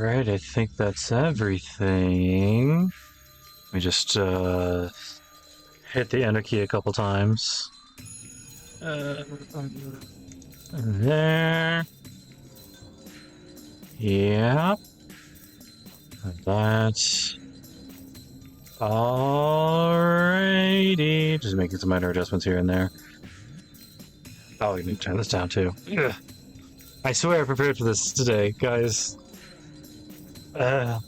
Alright, I think that's everything. We just hit the enter key a couple times. There. Yeah. That's alrighty. Just making some minor adjustments here and there. Oh, we need to turn this down too. Ugh. I swear I prepared for this today, guys. How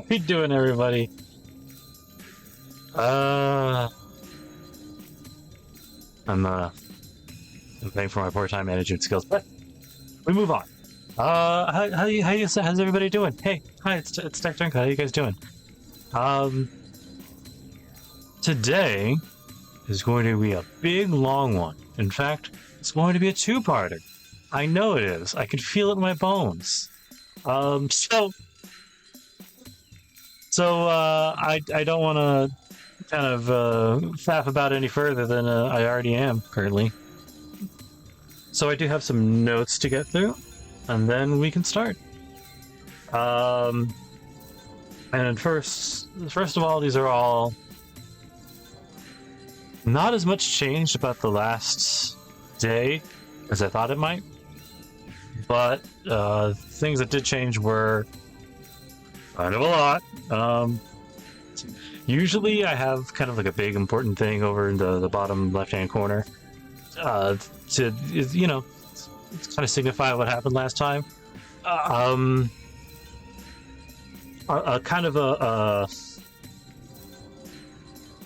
we doing, everybody? I'm paying for my poor time management skills, but we move on. How's everybody doing? Hey, hi, it's Tech Drunk. How you guys doing? Today is going to be a big, long one. In fact, it's going to be a two-parter. I know it is. I can feel it in my bones. I don't want to kind of faff about any further than I already am currently. So I do have some notes to get through, and then we can start. And first of all, these are all not as much changed about the last day as I thought it might, but things that did change were kind of a lot. Usually I have kind of like a big important thing over in the bottom left-hand corner to, you know, kind of signify what happened last time. Kind of I'm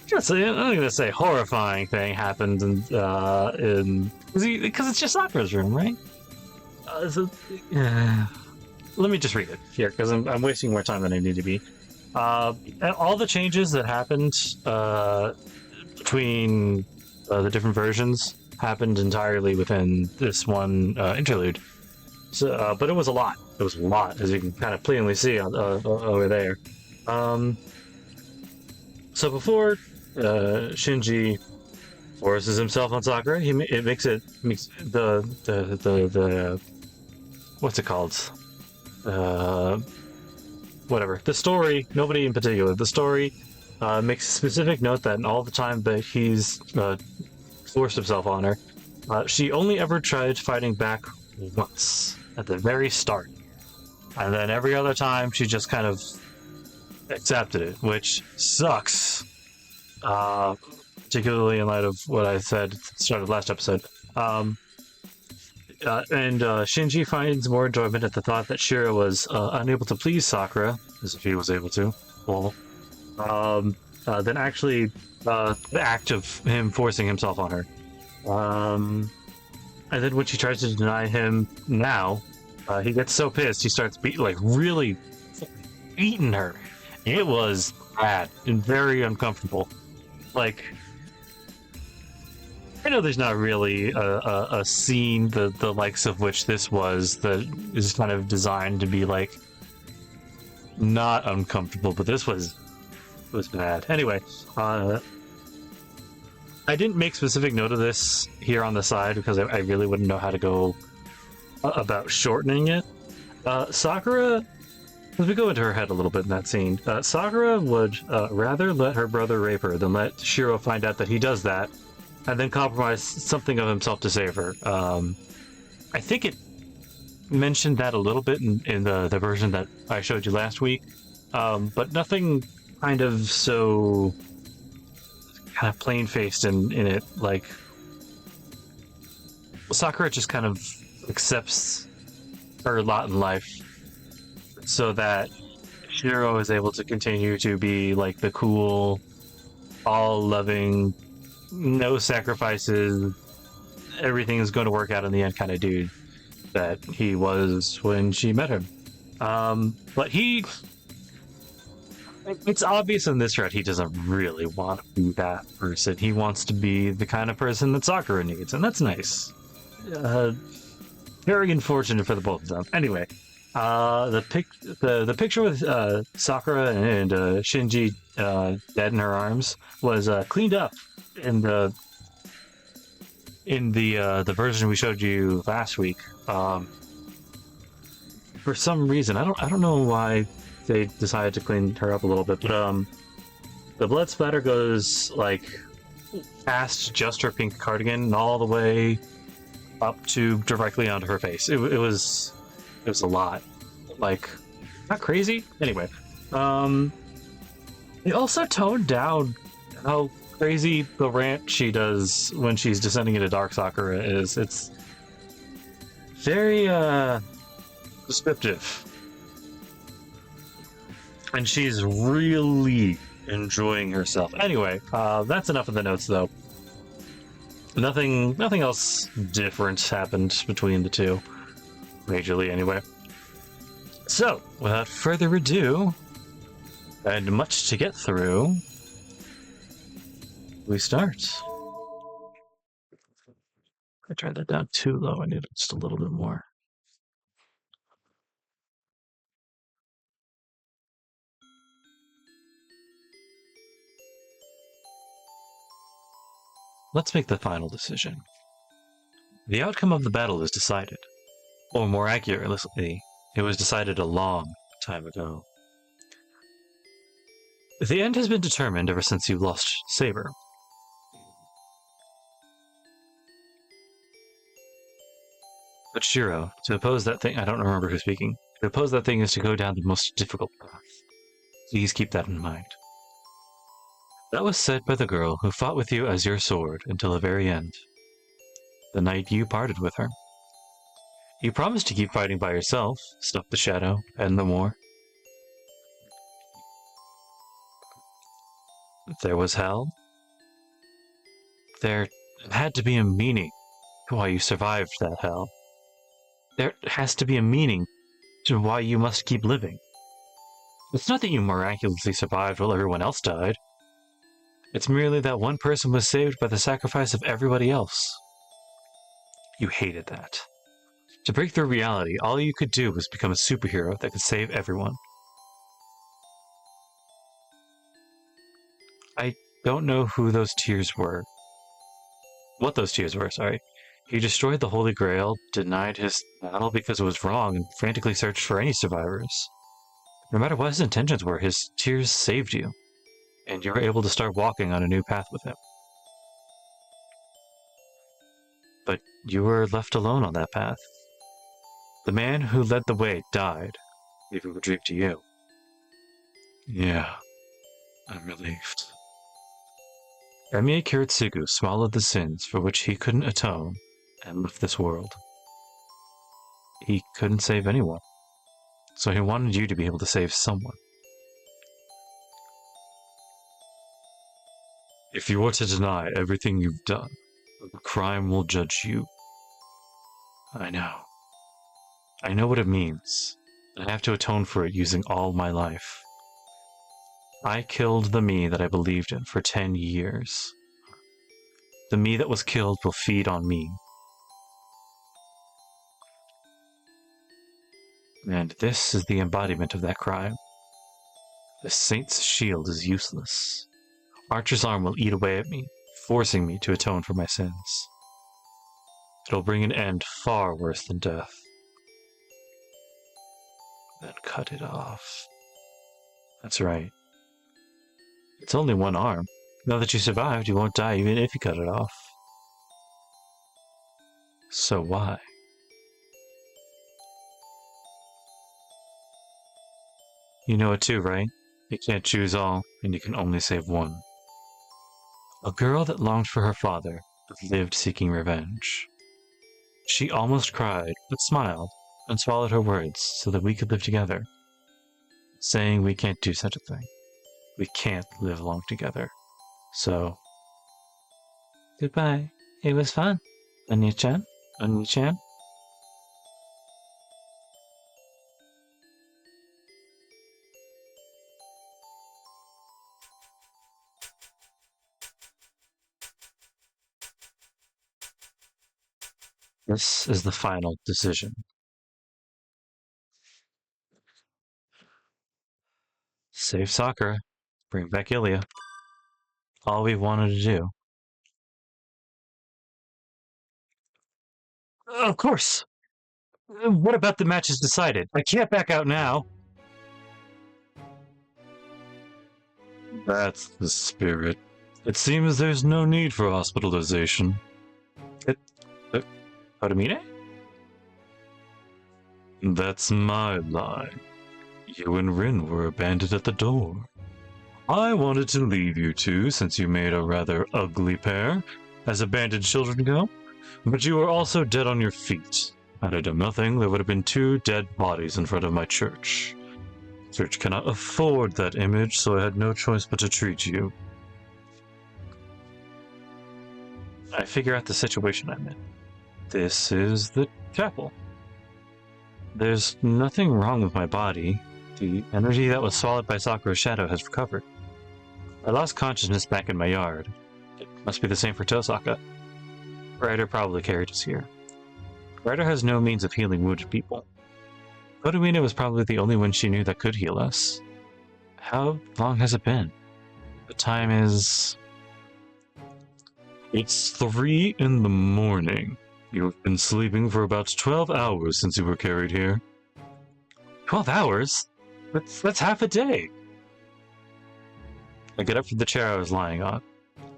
gonna say horrifying thing happened because it's just Sakura's room, right? Let me just read it here because I'm wasting more time than I need to be. All the changes that happened between the different versions happened entirely within this one interlude. So, but it was a lot. It was a lot, as you can kind of plainly see over there. So before Shinji forces himself on Sakura, it makes the what's it called? Whatever. The story, nobody in particular, the story makes a specific note that in all the time that he's forced himself on her, she only ever tried fighting back once, at the very start. And then every other time, she just kind of accepted it, which sucks. Particularly in light of what I said at the start of last episode. And Shinji finds more enjoyment at the thought that Shirou was unable to please Sakura, as if he was able to, than actually the act of him forcing himself on her. And then when she tries to deny him now, he gets so pissed he starts really beating her. It was bad and very uncomfortable. Like, I know there's not really a scene the likes of which this was that is kind of designed to be like not uncomfortable, but this was bad. Anyway, I didn't make specific note of this here on the side because I really wouldn't know how to go about shortening it. Sakura, as we go into her head a little bit in that scene, Sakura would rather let her brother rape her than let Shirou find out that he does that and then compromise something of himself to save her. I think it mentioned that a little bit in the version that I showed you last week, but nothing kind of so kind of plain-faced in it. Like, Sakura just kind of accepts her lot in life so that Shirou is able to continue to be like the cool, all-loving, no sacrifices, everything is going to work out in the end kind of dude that he was when she met him. But it's obvious in this thread he doesn't really want to be that person. He wants to be the kind of person that Sakura needs, and that's nice. Very unfortunate for the both of them. Anyway, the picture with Sakura and Shinji dead in her arms was cleaned up in the version we showed you last week. for some reason, I don't know why they decided to clean her up a little bit, but the blood splatter goes like past just her pink cardigan and all the way up to directly onto her face. It was a lot. Like, not crazy. Anyway, they also toned down how crazy the rant she does when she's descending into Dark Sakura is. It's very descriptive, and she's really enjoying herself. Anyway, that's enough of the notes, though. Nothing else different happened between the two, majorly anyway. So, without further ado, and much to get through, we start. I tried that down too low. I need just a little bit more. Let's make the final decision. The outcome of the battle is decided. Or more accurately, it was decided a long time ago. The end has been determined ever since you lost Saber. But Shirou, to oppose that thing, I don't remember who's speaking, to oppose that thing is to go down the most difficult path. Please keep that in mind. That was said by the girl who fought with you as your sword until the very end. The night you parted with her. You promised to keep fighting by yourself, stop the shadow, end the war. There was hell. There had to be a meaning to why you survived that hell. There has to be a meaning to why you must keep living. It's not that you miraculously survived while everyone else died. It's merely that one person was saved by the sacrifice of everybody else. You hated that. To break through reality, all you could do was become a superhero that could save everyone. I don't know who those tears were. What those tears were, sorry. He destroyed the Holy Grail, denied his battle because it was wrong, and frantically searched for any survivors. No matter what his intentions were, his tears saved you, and you were able to start walking on a new path with him. But you were left alone on that path. The man who led the way died, leaving the dream to you. Yeah, I'm relieved. Emiya Kiritsugu swallowed the sins for which he couldn't atone and left this world. He couldn't save anyone, so he wanted you to be able to save someone. If you were to deny everything you've done, the crime will judge you. I know. I know what it means. I have to atone for it using all my life. I killed the me that I believed in for 10 years. The me that was killed will feed on me. And this is the embodiment of that crime. The Saint's shield is useless. Archer's arm will eat away at me, forcing me to atone for my sins. It'll bring an end far worse than death. Then cut it off. That's right. It's only one arm. Now that you survived, you won't die even if you cut it off. So why? You know it too, right? You can't choose all, and you can only save one. A girl that longed for her father, but lived seeking revenge. She almost cried, but smiled, and swallowed her words so that we could live together. Saying we can't do such a thing. We can't live long together. So... Goodbye. It was fun. Anya-chan? Anya-chan? This is the final decision. Save Sakura. Bring back Emiya. All we wanted to do. Of course! What about the match is decided? I can't back out now. That's the spirit. It seems there's no need for hospitalization. Kotomine? That's my lie. You and Rin were abandoned at the door. I wanted to leave you two since you made a rather ugly pair, as abandoned children go, but you were also dead on your feet. Had I done nothing, there would have been 2 dead bodies in front of my church. Church cannot afford that image, so I had no choice but to treat you. I figure out the situation I'm in. This is the chapel. There's nothing wrong with my body. The energy that was swallowed by Sakura's shadow has recovered. I lost consciousness back in my yard. It must be the same for Tosaka. Ryder probably carried us here. Ryder has no means of healing wounded people. Kotomine was probably the only one she knew that could heal us. How long has it been? The time is... It's 3 in the morning. You've been sleeping for about 12 hours since you were carried here. 12 hours? That's half a day. I get up from the chair I was lying on.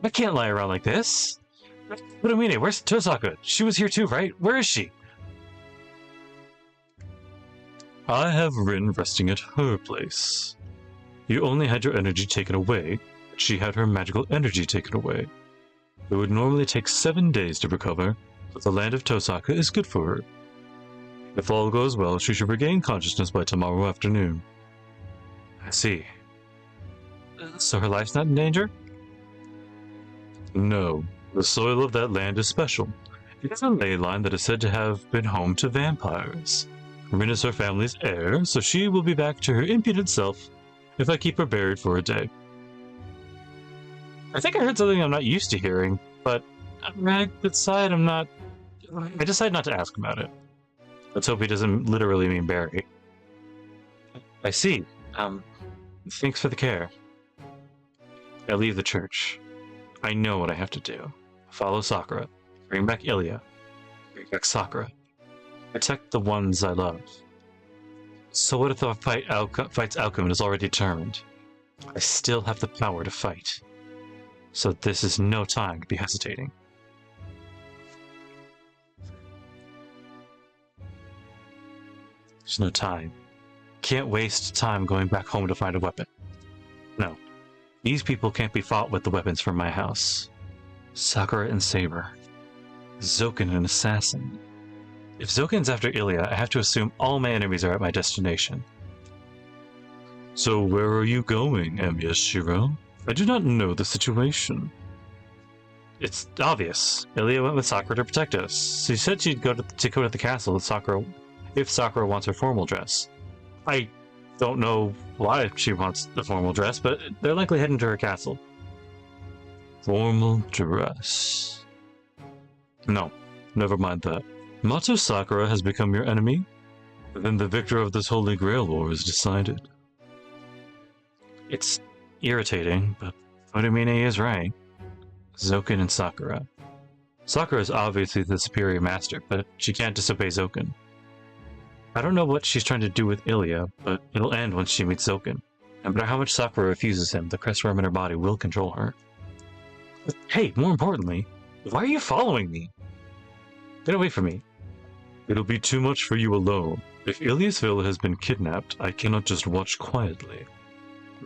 I can't lie around like this. Kotomine, where's Tosaka? She was here too, right? Where is she? I have Rin resting at her place. You only had your energy taken away. She had her magical energy taken away. It would normally take 7 days to recover, but the land of Tosaka is good for her. If all goes well, she should regain consciousness by tomorrow afternoon. I see. So her life's not in danger? No. The soil of that land is special. It is a ley line that is said to have been home to vampires. Rin is her family's heir, so she will be back to her impudent self if I keep her buried for a day. I think I heard something I'm not used to hearing, but I decide not to ask about it. Let's hope he doesn't literally mean bury. I see. Thanks for the care. I leave the church. I know what I have to do. Follow Sakura. Bring back Emiya. Bring back Sakura. Protect the ones I love. So what if the fight's outcome is already determined? I still have the power to fight. So this is no time to be hesitating. There's no time. Can't waste time going back home to find a weapon. No. These people can't be fought with the weapons from my house. Sakura and Saber. Zoken an assassin. If Zoken's after Emiya, I have to assume all my enemies are at my destination. So where are you going, Emiya Shirou? I do not know the situation. It's obvious. Emiya went with Sakura to protect us. She said she'd go to the castle with Sakura if Sakura wants her formal dress. I don't know why she wants the formal dress, but they're likely heading to her castle. Formal dress. No, never mind that. Mato Sakura has become your enemy? Then the victor of this Holy Grail War is decided. It's irritating, but Kotomine is right. Zoken and Sakura. Sakura is obviously the superior master, but she can't disobey Zoken. I don't know what she's trying to do with Emiya, but it'll end once she meets Zoken. No matter how much Sakura refuses him, the crestworm in her body will control her. But hey, more importantly, why are you following me? Get away from me. It'll be too much for you alone. If Iliasville has been kidnapped, I cannot just watch quietly.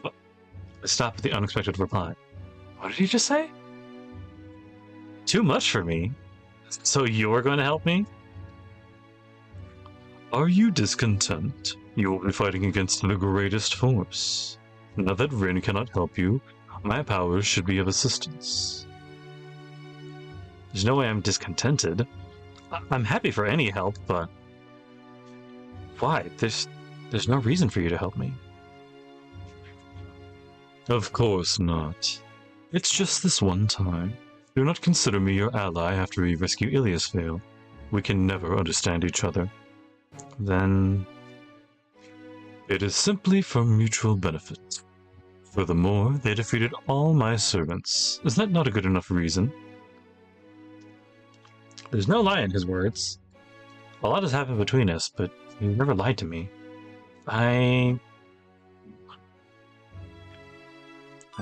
I stop at the unexpected reply. What did he just say? Too much for me? So you're going to help me? Are you discontent? You will be fighting against the greatest force. Now that Rin cannot help you, my powers should be of assistance. There's no way I'm discontented. I'm happy for any help, but... Why? There's no reason for you to help me. Of course not. It's just this one time. Do not consider me your ally after we rescue Iliasvale. We can never understand each other. Then... It is simply for mutual benefit. Furthermore, they defeated all my servants. Is that not a good enough reason? There's no lie in his words. A lot has happened between us, but you never lied to me. I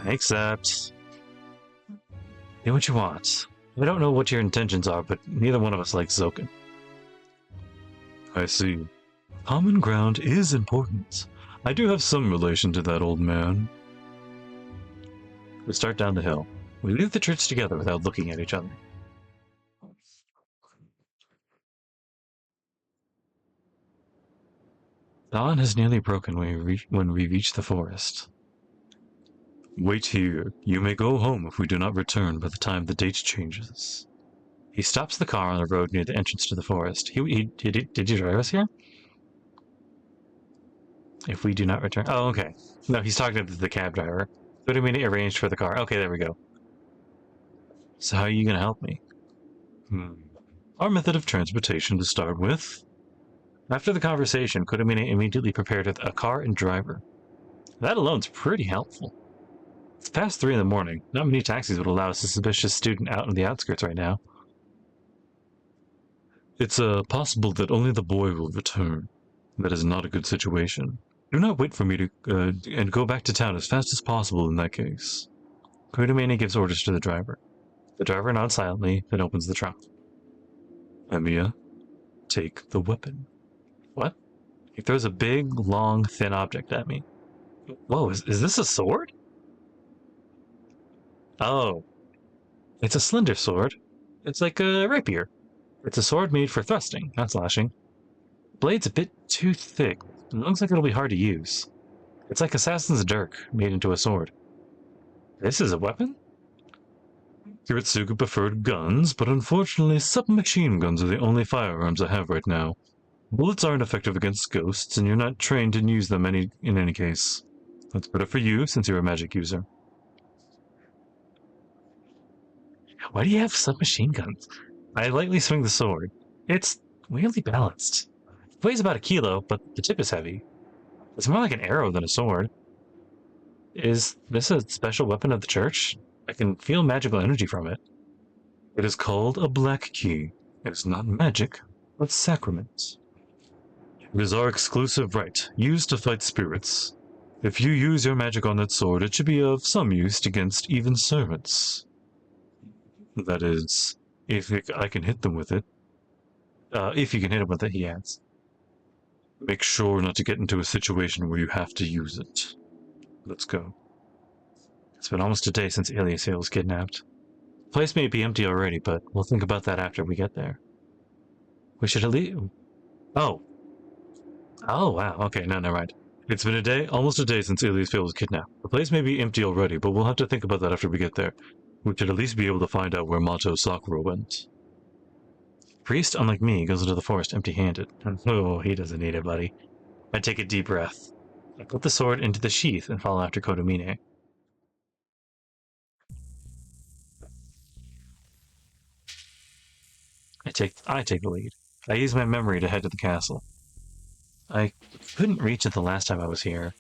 accept. Do what you want. I don't know what your intentions are, but neither one of us likes Zoken. I see. Common ground is important. I do have some relation to that old man. We start down the hill. We leave the church together without looking at each other. Dawn has nearly broken when we reach the forest. Wait here. You may go home if we do not return by the time the date changes. He stops the car on the road near the entrance to the forest. Did you drive us here? If we do not return... Oh, okay. No, he's talking to the cab driver. What do you mean arranged for the car? Okay, there we go. So how are you going to help me? Our method of transportation to start with. After the conversation, Kotomine immediately prepared a car and driver. That alone's pretty helpful. It's past 3 in the morning. Not many taxis would allow a suspicious student out on the outskirts right now. It's possible that only the boy will return. That is not a good situation. Do not wait for me to and go back to town as fast as possible in that case. Kotomine gives orders to the driver. The driver nods silently, then opens the trunk. Emiya, take the weapon. What? He throws a big, long, thin object at me. Whoa, is this a sword? Oh. It's a slender sword. It's like a rapier. It's a sword made for thrusting, not slashing. The blade's a bit too thick. It looks like it'll be hard to use. It's like Assassin's Dirk, made into a sword. This is a weapon? Kiritsugu preferred guns, but unfortunately submachine guns are the only firearms I have right now. Bullets aren't effective against ghosts, and you're not trained to use them in any case. That's better for you, since you're a magic user. Why do you have submachine guns? I lightly swing the sword. It's weirdly balanced. It weighs about 1 kilo, but the tip is heavy. It's more like an arrow than a sword. Is this a special weapon of the church? I can feel magical energy from it. It is called a black key. It is not magic, but sacrament. It is our exclusive right, used to fight spirits. If you use your magic on that sword, it should be of some use against even servants. That is, if I can hit them with it. If you can hit them with it, he adds. Make sure not to get into a situation where you have to use it. Let's go. It's been almost a day since Emiya was kidnapped. The place may be empty already, but we'll think about that after we get there. We should at least... Oh. Oh, wow. Okay, no, never mind. It's been a day, almost a day since Emiya was kidnapped. The place may be empty already, but we'll have to think about that after we get there. We should at least be able to find out where Mato Sakura went. Priest, unlike me, goes into the forest empty-handed. Oh, he doesn't need it, buddy. I take a deep breath. I put the sword into the sheath and follow after Kotomine. I take the lead. I use my memory to head to the castle. I couldn't reach it the last time I was here,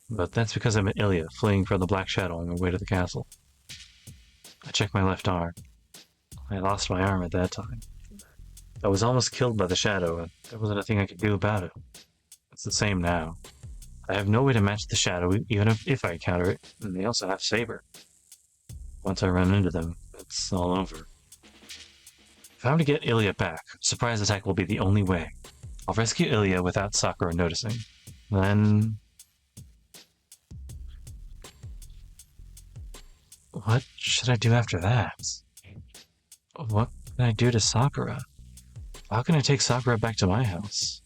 but that's because I'm at Emiya, fleeing from the Black Shadow on my way to the castle. I check my left arm. I lost my arm at that time. I was almost killed by the shadow, and there wasn't a thing I could do about it. It's the same now. I have no way to match the shadow, even if I encounter it, and they also have Saber. Once I run into them, it's all over. If I'm to get Emiya back, surprise attack will be the only way. I'll rescue Emiya without Sakura noticing. Then... what should I do after that? What can I do to Sakura? How can I take Sakura back to my house?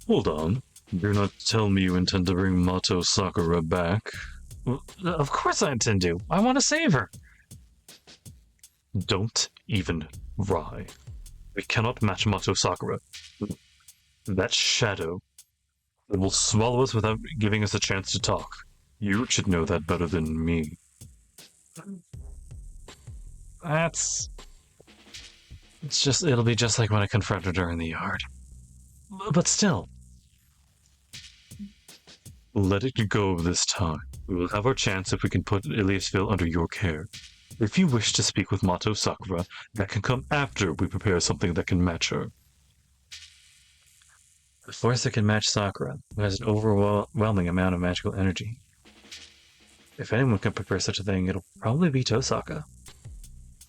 Hold on. Do not tell me you intend to bring Mato Sakura back. Well, of course I intend to. I want to save her. Don't even try. We cannot match Mato Sakura. That shadow. It will swallow us without giving us a chance to talk. You should know that better than me. It'll be just like when I confronted her in the yard. But still. Let it go this time. We will have our chance if we can put Eliasville under your care. If you wish to speak with Mato Sakura, that can come after we prepare something that can match her. The force that can match Sakura, who has an overwhelming amount of magical energy. If anyone can prepare such a thing, it'll probably be Tosaka.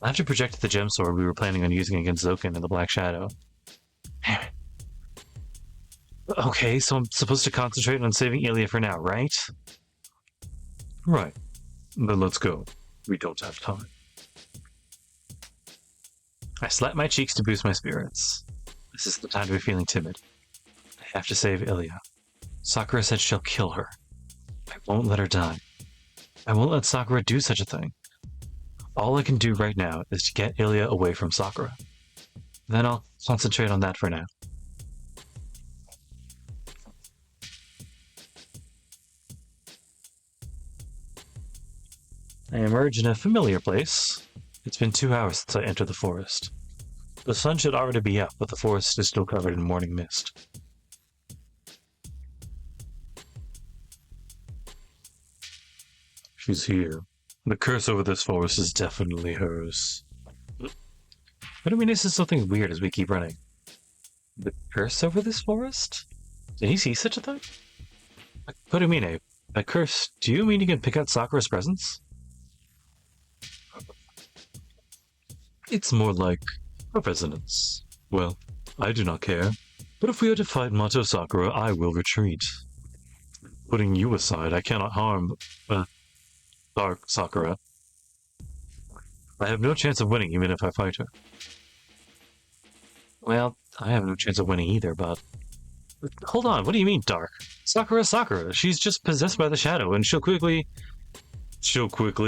I'll have to project the gem sword we were planning on using against Zoken in the Black Shadow. Okay, so I'm supposed to concentrate on saving Emiya for now, right? Right. Then let's go. We don't have time. I slap my cheeks to boost my spirits. This is the time to be feeling timid. I have to save Emiya. Sakura said she'll kill her. I won't let her die. I won't let Sakura do such a thing. All I can do right now is to get Emiya away from Sakura. Then I'll concentrate on that for now. I emerge in a familiar place. It's been 2 hours since I entered the forest. The sun should already be up, but the forest is still covered in morning mist. She's here. The curse over this forest is definitely hers. But I mean, this is something weird as we keep running. The curse over this forest? Did he see such a thing? Kotomine, by curse, do you mean you can pick out Sakura's presence? It's more like a resonance. Well, I do not care. But if we are to fight Mato Sakura, I will retreat. Putting you aside, I cannot harm Dark Sakura. I have no chance of winning even if I fight her. Well, I have no chance of winning either, but... Hold on, what do you mean, Dark? Sakura. She's just possessed by the shadow, and she'll quickly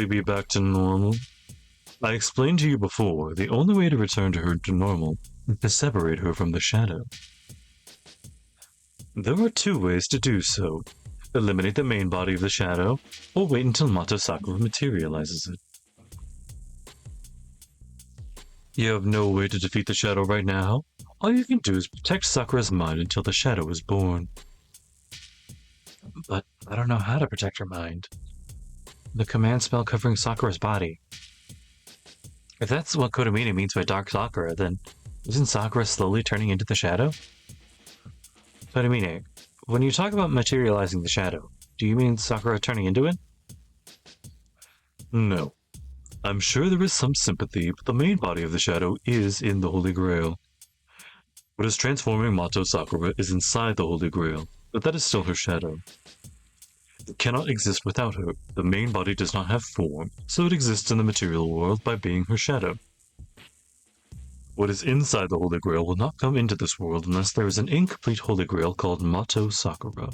be back to normal. I explained to you before, the only way to return to her to normal is to separate her from the shadow. There are 2 ways to do so. Eliminate the main body of the shadow, or wait until Mato Sakura materializes it. You have no way to defeat the shadow right now. All you can do is protect Sakura's mind until the shadow is born. But I don't know how to protect her mind. The command spell covering Sakura's body. If that's what Kotomine means by Dark Sakura, then isn't Sakura slowly turning into the shadow? Kotomine, when you talk about materializing the shadow, do you mean Sakura turning into it? No. I'm sure there is some sympathy, but the main body of the shadow is in the Holy Grail. What is transforming Mato Sakura is inside the Holy Grail, but that is still her shadow. It cannot exist without her. The main body does not have form, so it exists in the material world by being her shadow. What is inside the Holy Grail will not come into this world unless there is an incomplete Holy Grail called Mato Sakura.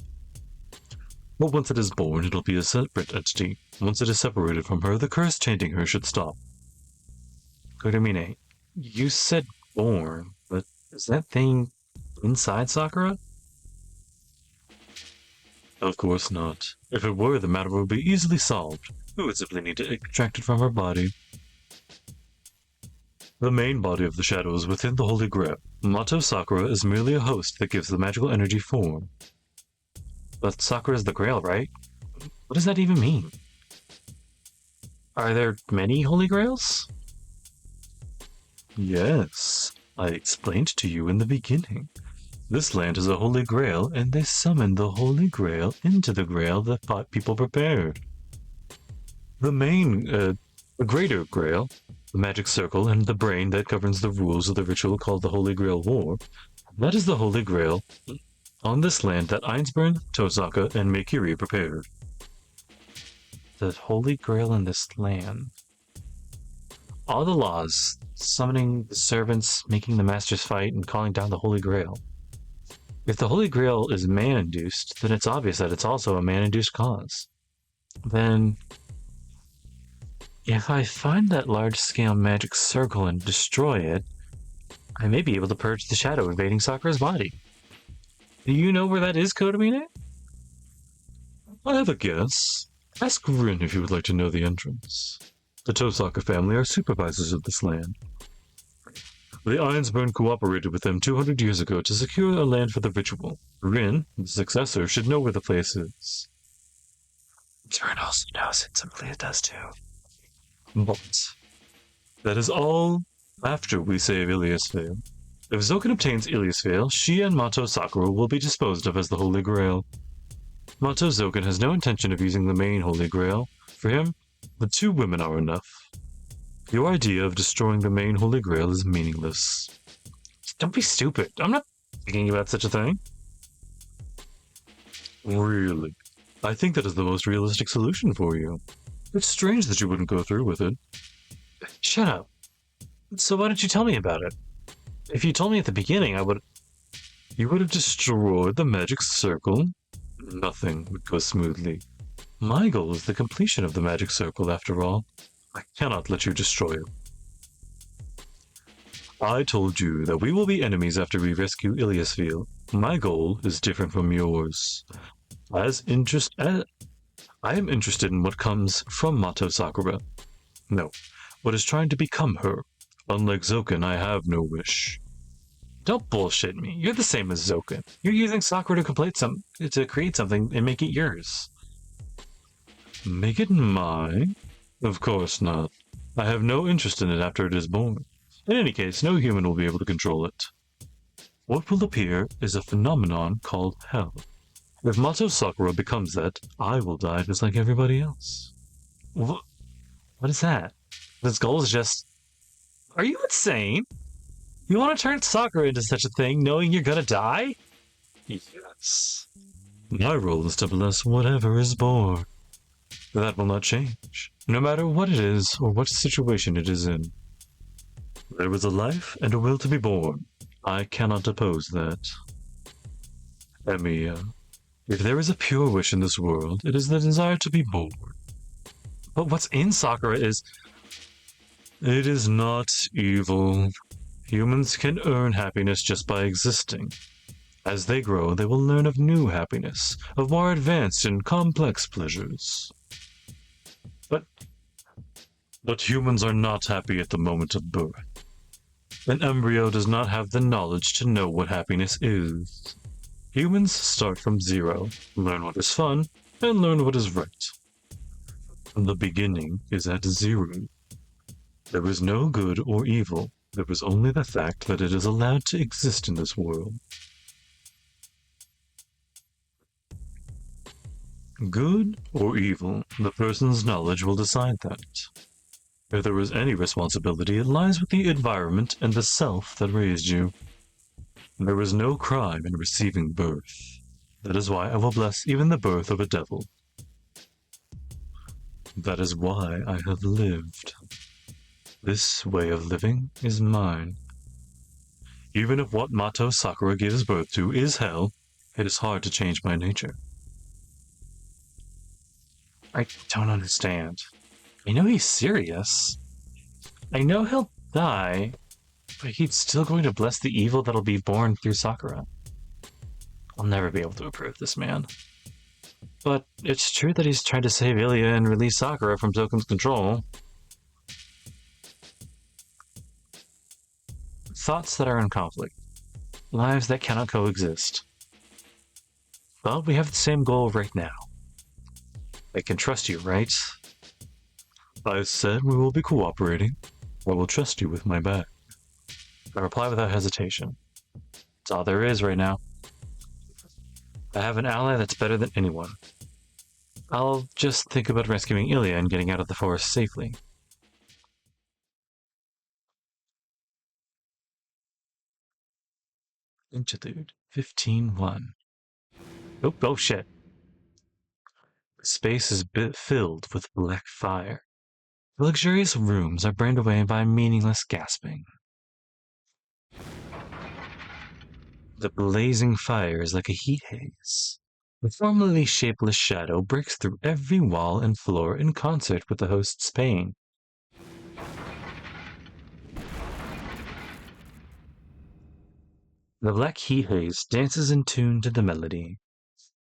But once it is born, it'll be a separate entity. Once it is separated from her, the curse tainting her should stop. Kotomine, you said born, but is that thing inside Sakura? Of course not. If it were, the matter would be easily solved. We would simply need to extract it from her body. The main body of the shadow is within the Holy Grail. Mato Sakura is merely a host that gives the magical energy form. But Sakura is the Grail, right? What does that even mean? Are there many Holy Grails? Yes, I explained to you in the beginning. This land is a Holy Grail, and they summoned the Holy Grail into the Grail that people prepared. The greater Grail, the magic circle, and the brain that governs the rules of the ritual called the Holy Grail War, that is the Holy Grail on this land that Ainsburn, Tosaka, and Meikiri prepared. The Holy Grail in this land. All the laws, summoning the servants, making the masters fight, and calling down the Holy Grail. If the Holy Grail is man-induced, then it's obvious that it's also a man-induced cause. Then, if I find that large-scale magic circle and destroy it, I may be able to purge the shadow invading Sakura's body. Do you know where that is, Kotomine? I have a guess. Ask Rin if you would like to know the entrance. The Tosaka family are supervisors of this land. The Ainsburn cooperated with them 200 years ago to secure a land for the ritual. Rin, the successor, should know where the place is. Rin also knows it, simply it does too. But That is all after we save Iliasvale. If Zoken obtains Iliasvale, she and Mato Sakura will be disposed of as the Holy Grail. Mato Zoken has no intention of using the main Holy Grail. For him, the two women are enough. Your idea of destroying the main Holy Grail is meaningless. Don't be stupid. I'm not thinking about such a thing. Really? I think that is the most realistic solution for you. It's strange that you wouldn't go through with it. Shut up. So why didn't you tell me about it? If you told me at the beginning, I would. You would have destroyed the magic circle. Nothing would go smoothly. My goal is the completion of the magic circle, after all. I cannot let you destroy it. I told you that we will be enemies after we rescue Iliasville. My goal is different from yours. I am interested in what comes from Mato Sakura. No, what is trying to become her. Unlike Zoken, I have no wish. Don't bullshit me. You're the same as Zoken. You're using Sakura to create something and make it yours. Make it mine? Of course not. I have no interest in it after it is born. In any case, no human will be able to control it. What will appear is a phenomenon called hell. If Mato Sakura becomes that, I will die just like everybody else. What is that? This goal is just... Are you insane? You want to turn Sakura into such a thing knowing you're gonna die? Yes. My role is to bless whatever is born. That will not change, no matter what it is or what situation it is in. There is a life and a will to be born. I cannot oppose that. Emiya, if there is a pure wish in this world, it is the desire to be born. But what's in Sakura is... It is not evil. Humans can earn happiness just by existing. As they grow, they will learn of new happiness, of more advanced and complex pleasures. But humans are not happy at the moment of birth. An embryo does not have the knowledge to know what happiness is. Humans start from zero, learn what is fun, and learn what is right. The beginning is at zero. There is no good or evil. There is only the fact that it is allowed to exist in this world. Good or evil, the person's knowledge will decide that. If there is any responsibility, it lies with the environment and the self that raised you. There is no crime in receiving birth. That is why I will bless even the birth of a devil. That is why I have lived. This way of living is mine. Even if what Mato Sakura gives birth to is hell, it is hard to change my nature. I don't understand. I know he's serious. I know he'll die, but he's still going to bless the evil that'll be born through Sakura. I'll never be able to approve this man. But it's true that he's trying to save Ilya and release Sakura from Zoken's control. Thoughts that are in conflict. Lives that cannot coexist. But we have the same goal right now. I can trust you, right? I said we will be cooperating. I will trust you with my bag. I reply without hesitation. That's all there is right now. I have an ally that's better than anyone. I'll just think about rescuing Ilya and getting out of the forest safely. Interlude 15:1. Oh shit. The space is filled with black fire. The luxurious rooms are burned away by meaningless gasping. The blazing fire is like a heat haze. The formerly shapeless shadow breaks through every wall and floor in concert with the host's pain. The black heat haze dances in tune to the melody.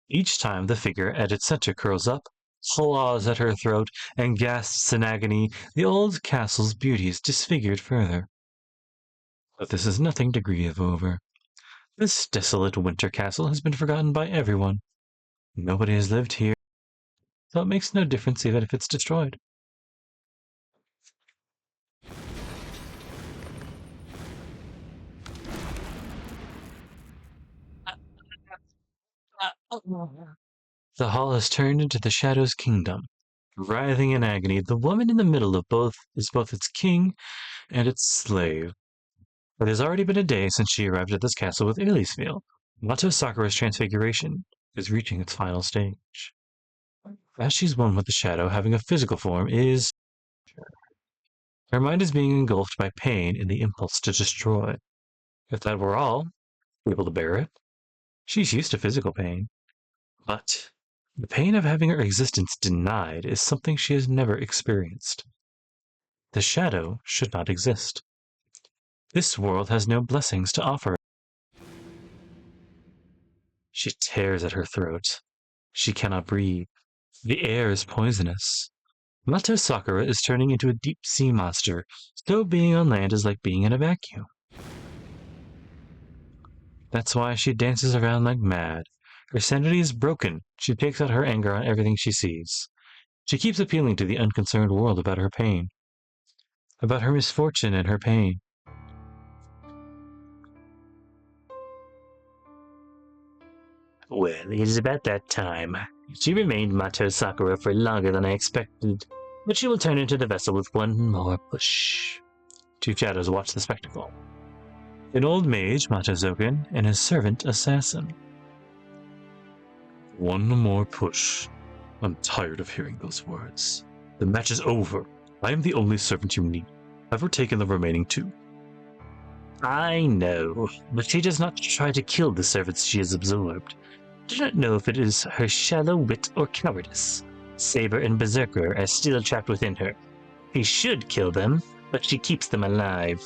Each time the figure at its center curls up, claws at her throat, and gasps in agony, the old castle's beauty is disfigured further. But this is nothing to grieve over. This desolate winter castle has been forgotten by everyone. Nobody has lived here, so it makes no difference even if it's destroyed. The hall has turned into the Shadow's kingdom. Writhing in agony, the woman in the middle of both is both its king and its slave. It has already been a day since she arrived at this castle with Ilisfiel. Mato Sakura's transfiguration is reaching its final stage. As she's one with the Shadow, having a physical form is... Her mind is being engulfed by pain and the impulse to destroy. If that were all, able to bear it. She's used to physical pain. But the pain of having her existence denied is something she has never experienced. The Shadow should not exist. This world has no blessings to offer. She tears at her throat. She cannot breathe. The air is poisonous. Mato Sakura is turning into a deep-sea monster, so being on land is like being in a vacuum. That's why she dances around like mad. Her sanity is broken. She takes out her anger on everything she sees. She keeps appealing to the unconcerned world about her pain. About her misfortune and her pain. Well, it is about that time. She remained Mato Sakura for longer than I expected, but she will turn into the vessel with one more push. Two shadows watch the spectacle. An old mage, Mato Zoken, and his servant, Assassin. One more push. I'm tired of hearing those words. The match is over. I am the only servant you need. Have her taken the remaining two. I know, but she does not try to kill the servants she has absorbed. I do not know if it is her shallow wit or cowardice. Saber and Berserker are still trapped within her. He should kill them, but she keeps them alive.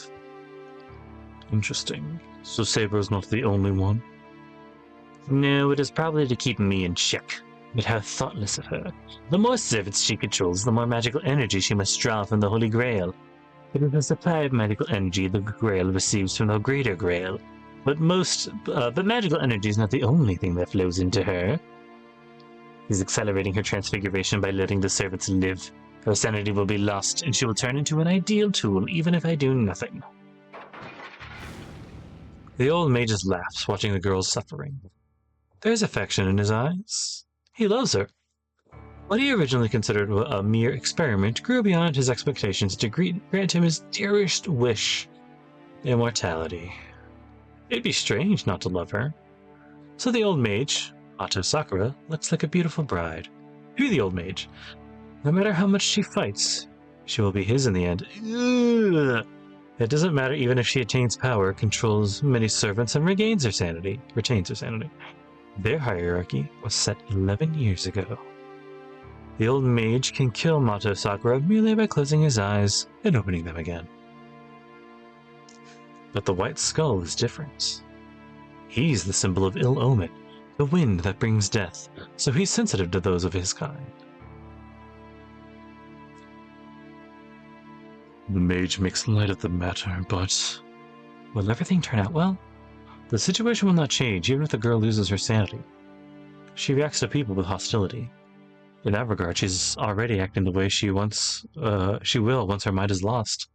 Interesting. So Saber is not the only one? No, it is probably to keep me in check. But how thoughtless of her. The more servants she controls, the more magical energy she must draw from the Holy Grail. It is a supply of magical energy the Grail receives from the Greater Grail. But magical energy is not the only thing that flows into her. He's accelerating her transfiguration by letting the servants live. Her sanity will be lost, and she will turn into an ideal tool, even if I do nothing. The old mage laughs, watching the girl's suffering. There's affection in his eyes. He loves her. What he originally considered a mere experiment grew beyond his expectations to grant him his dearest wish, immortality. It'd be strange not to love her. So the old mage, Mato Sakura, looks like a beautiful bride. To the old mage, no matter how much she fights, she will be his in the end. Ugh. It doesn't matter even if she attains power, controls many servants, and retains her sanity. Their hierarchy was set 11 years ago. The old mage can kill Mato Sakura merely by closing his eyes and opening them again. But the white skull is different. He's the symbol of ill omen, the wind that brings death, so he's sensitive to those of his kind. The mage makes light of the matter, but will everything turn out well? The situation will not change even if the girl loses her sanity. She reacts to people with hostility. In that regard, she's already acting the way she will once her mind is lost.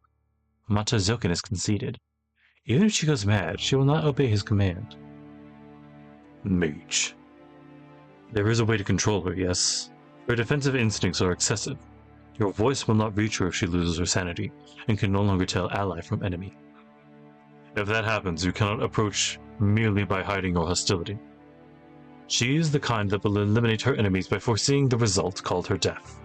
Mato Zoken is conceited. Even if she goes mad, she will not obey his command. Mage. There is a way to control her, yes. Her defensive instincts are excessive. Your voice will not reach her if she loses her sanity, and can no longer tell ally from enemy. If that happens, you cannot approach merely by hiding your hostility. She is the kind that will eliminate her enemies by foreseeing the result called her death.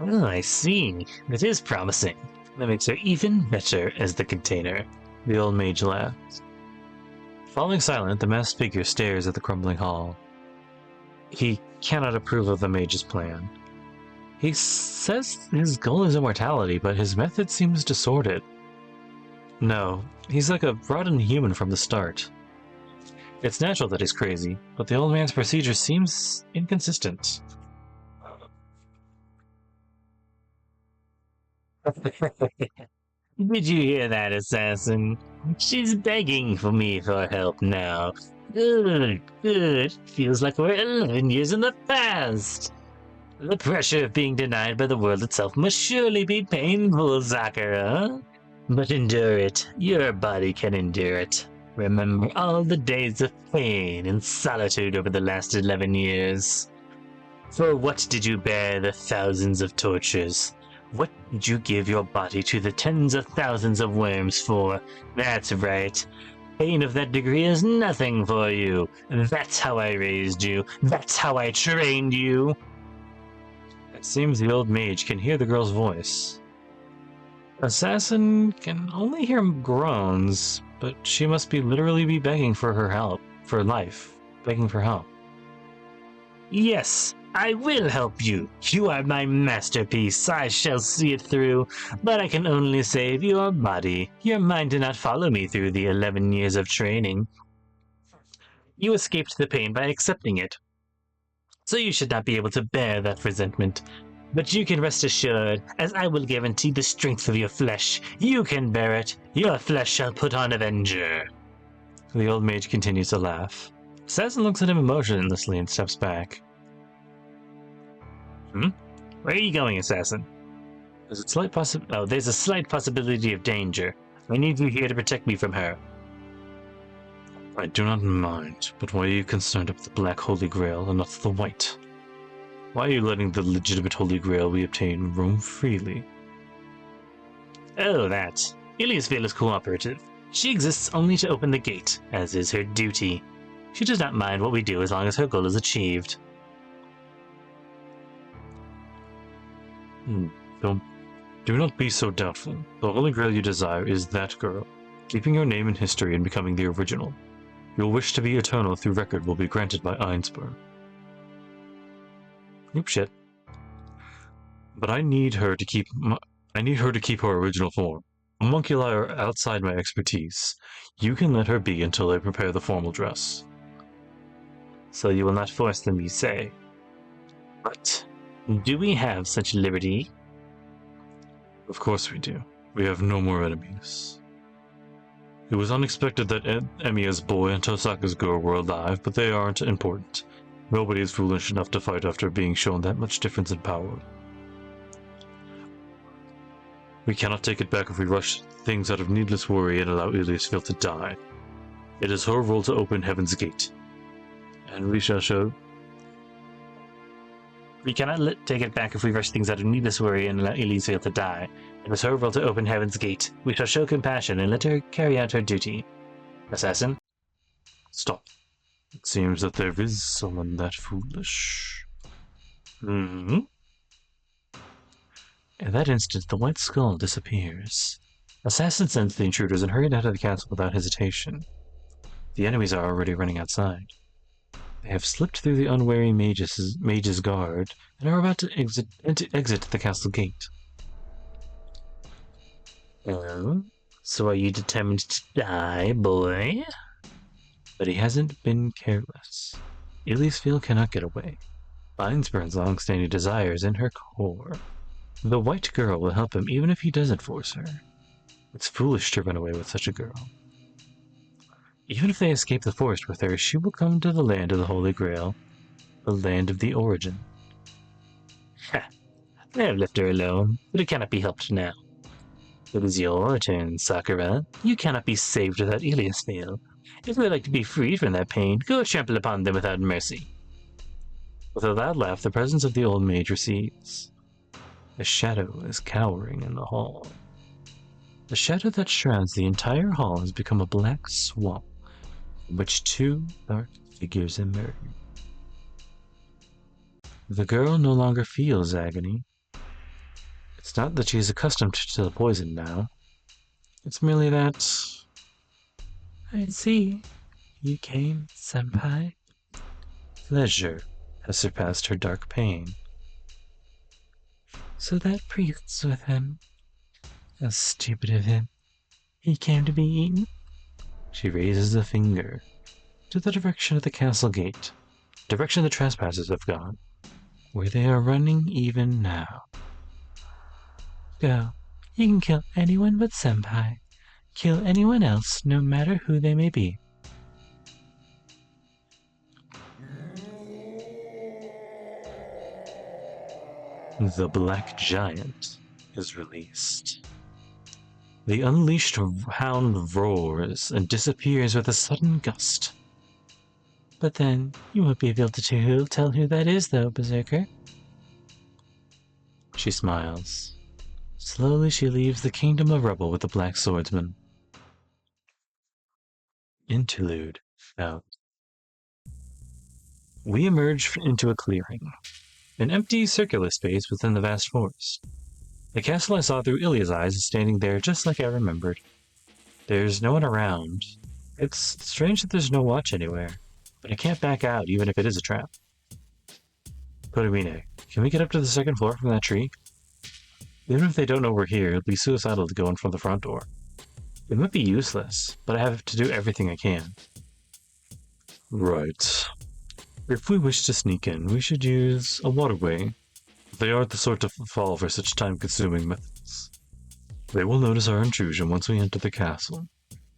Oh, I see. It is promising. That makes her even better as the container. The old mage laughs. Falling silent, the masked figure stares at the crumbling hall. He cannot approve of the mage's plan. He says his goal is immortality, but his method seems distorted. No, he's like a rotten human from the start. It's natural that he's crazy, but the old man's procedure seems inconsistent. Did you hear that, assassin? She's begging for me for help now. Good, good. Feels like we're 11 years in the past. The pressure of being denied by the world itself must surely be painful, Sakura. But endure it. Your body can endure it. Remember all the days of pain and solitude over the last 11 years. For what did you bear the thousands of tortures? What did you give your body to the tens of thousands of worms for? That's right. Pain of that degree is nothing for you. That's how I raised you. That's how I trained you. It seems the old mage can hear the girl's voice. Assassin can only hear groans, but she must be literally be begging for her help, for life, begging for help. Yes, I will help you. You are my masterpiece. I shall see it through. But I can only save your body. Your mind did not follow me through the 11 years of training. You escaped the pain by accepting it. So you should not be able to bear that resentment. But you can rest assured, as I will guarantee the strength of your flesh. You can bear it. Your flesh shall put on Avenger. The old mage continues to laugh. Assassin looks at him emotionlessly and steps back. Where are you going, Assassin? There's a slight possibility of danger. I need you here to protect me from her. I do not mind, but why are you concerned about the Black Holy Grail and not the White? Why are you letting the legitimate Holy Grail we obtain roam freely? Oh, that. Iliasville is cooperative. She exists only to open the gate, as is her duty. She does not mind what we do as long as her goal is achieved. Do not be so doubtful. The Holy Grail you desire is that girl, keeping your name in history and becoming the original. Your wish to be eternal through record will be granted by Ainsberg. Oop shit. But I need her to keep her original form. Homunculi are outside my expertise. You can let her be until I prepare the formal dress. So you will not force them, you say? But do we have such liberty? Of course we do. We have no more enemies. It was unexpected that Emiya's boy and Tosaka's girl were alive, but they aren't important. Nobody is foolish enough to fight after being shown that much difference in power. We cannot take it back if we rush things out of needless worry and allow Iliasville to die. It is her role to open Heaven's Gate. And we shall show... We cannot take it back if we rush things out of needless worry and allow Iliasville to die. It was her role to open Heaven's Gate. We shall show compassion and let her carry out her duty. Assassin? Stop. It seems that there is someone that foolish. At that instant, the white skull disappears. Assassin sensed the intruders and hurried out of the castle without hesitation. The enemies are already running outside. They have slipped through the unwary mage's guard and are about to exit the castle gate. Oh, so are you determined to die, boy? But he hasn't been careless. Iliasville cannot get away. Ainsberg's long-standing desire is in her core. The white girl will help him even if he doesn't force her. It's foolish to run away with such a girl. Even if they escape the forest with her, she will come to the land of the Holy Grail, the land of the origin. Ha! I have left her alone, but it cannot be helped now. It is your turn, Sakura. You cannot be saved without Iliasville. If you would like to be freed from that pain, go trample upon them without mercy. With a loud laugh, the presence of the old mage recedes. A shadow is cowering in the hall. The shadow that shrouds the entire hall has become a black swamp, in which two dark figures emerge. The girl no longer feels agony. It's not that she is accustomed to the poison now. It's merely that... I see. You came, senpai. Pleasure has surpassed her dark pain. So that priest's with him. How stupid of him. He came to be eaten? She raises a finger to the direction of the castle gate, direction the trespassers have gone, where they are running even now. Go. You can kill anyone but senpai. Kill anyone else, no matter who they may be. The Black Giant is released. The unleashed hound roars and disappears with a sudden gust. But then, you won't be able to tell who that is, though, Berserker. She smiles. Slowly she leaves the kingdom of rubble with the Black Swordsman. Interlude. Out. We emerge into a clearing. An empty circular space within the vast forest. The castle I saw through Ilya's eyes is standing there just like I remembered. There's no one around. It's strange that there's no watch anywhere, but I can't back out even if it is a trap. Kotomine, can we get up to the second floor from that tree? Even if they don't know we're here, it'd be suicidal to go in from the front door. It might be useless, but I have to do everything I can. Right. If we wish to sneak in, we should use a waterway. They aren't the sort to fall for such time-consuming methods. They will notice our intrusion once we enter the castle.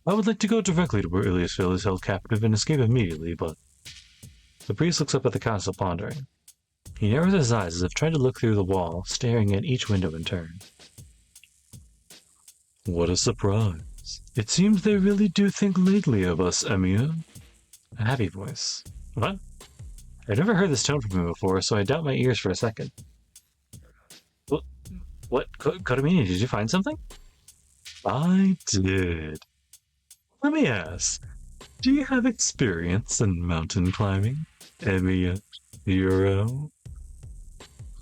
I would like to go directly to where Iliasville is held captive and escape immediately, but... The priest looks up at the castle, pondering. He narrows his eyes as if trying to look through the wall, staring at each window in turn. What a surprise. It seems they really do think lately of us, Emiya. A happy voice. What? I've never heard this tone from him before, so I doubt my ears for a second. What? Kotomine, did you find something? I did. Let me ask, do you have experience in mountain climbing? Emiya, Shirou?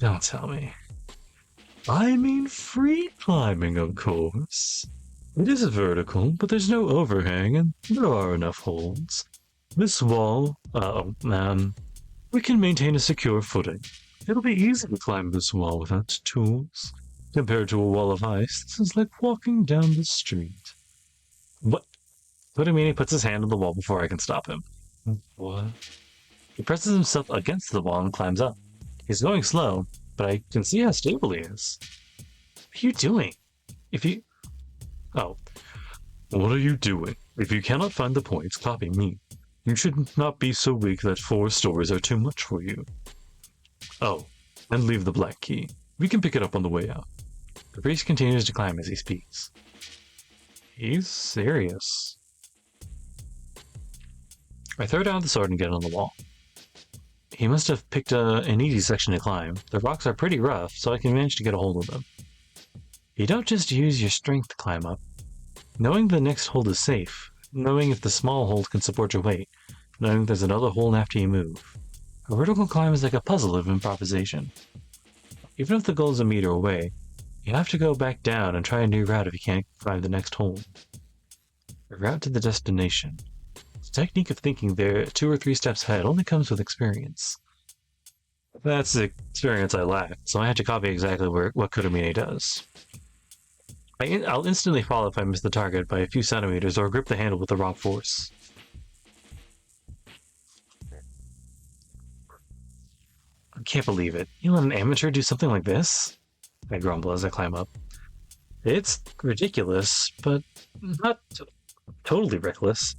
Don't tell me. I mean free climbing, of course. It is vertical, but there's no overhang and there are enough holds. This wall, we can maintain a secure footing. It'll be easy to climb this wall without tools. Compared to a wall of ice, this is like walking down the street. What? Kotomine puts his hand on the wall before I can stop him. What? He presses himself against the wall and climbs up. He's going slow, but I can see how stable he is. What are you doing? Oh. What are you doing? If you cannot find the points, copy me. You should not be so weak that 4 stories are too much for you. Oh, and leave the black key. We can pick it up on the way out. The priest continues to climb as he speaks. He's serious. I throw down the sword and get on the wall. He must have picked an easy section to climb. The rocks are pretty rough, so I can manage to get a hold of them. You don't just use your strength to climb up. Knowing the next hold is safe, knowing if the small hold can support your weight, knowing there's another hold after you move. A vertical climb is like a puzzle of improvisation. Even if the goal is a meter away, you have to go back down and try a new route if you can't find the next hold. A route to the destination. The technique of thinking there 2 or 3 steps ahead only comes with experience. That's the experience I lack, so I had to copy exactly what Kotomine does. I'll instantly fall if I miss the target by a few centimeters or grip the handle with the wrong force. I can't believe it. You let an amateur do something like this? I grumble as I climb up. It's ridiculous, but not totally reckless.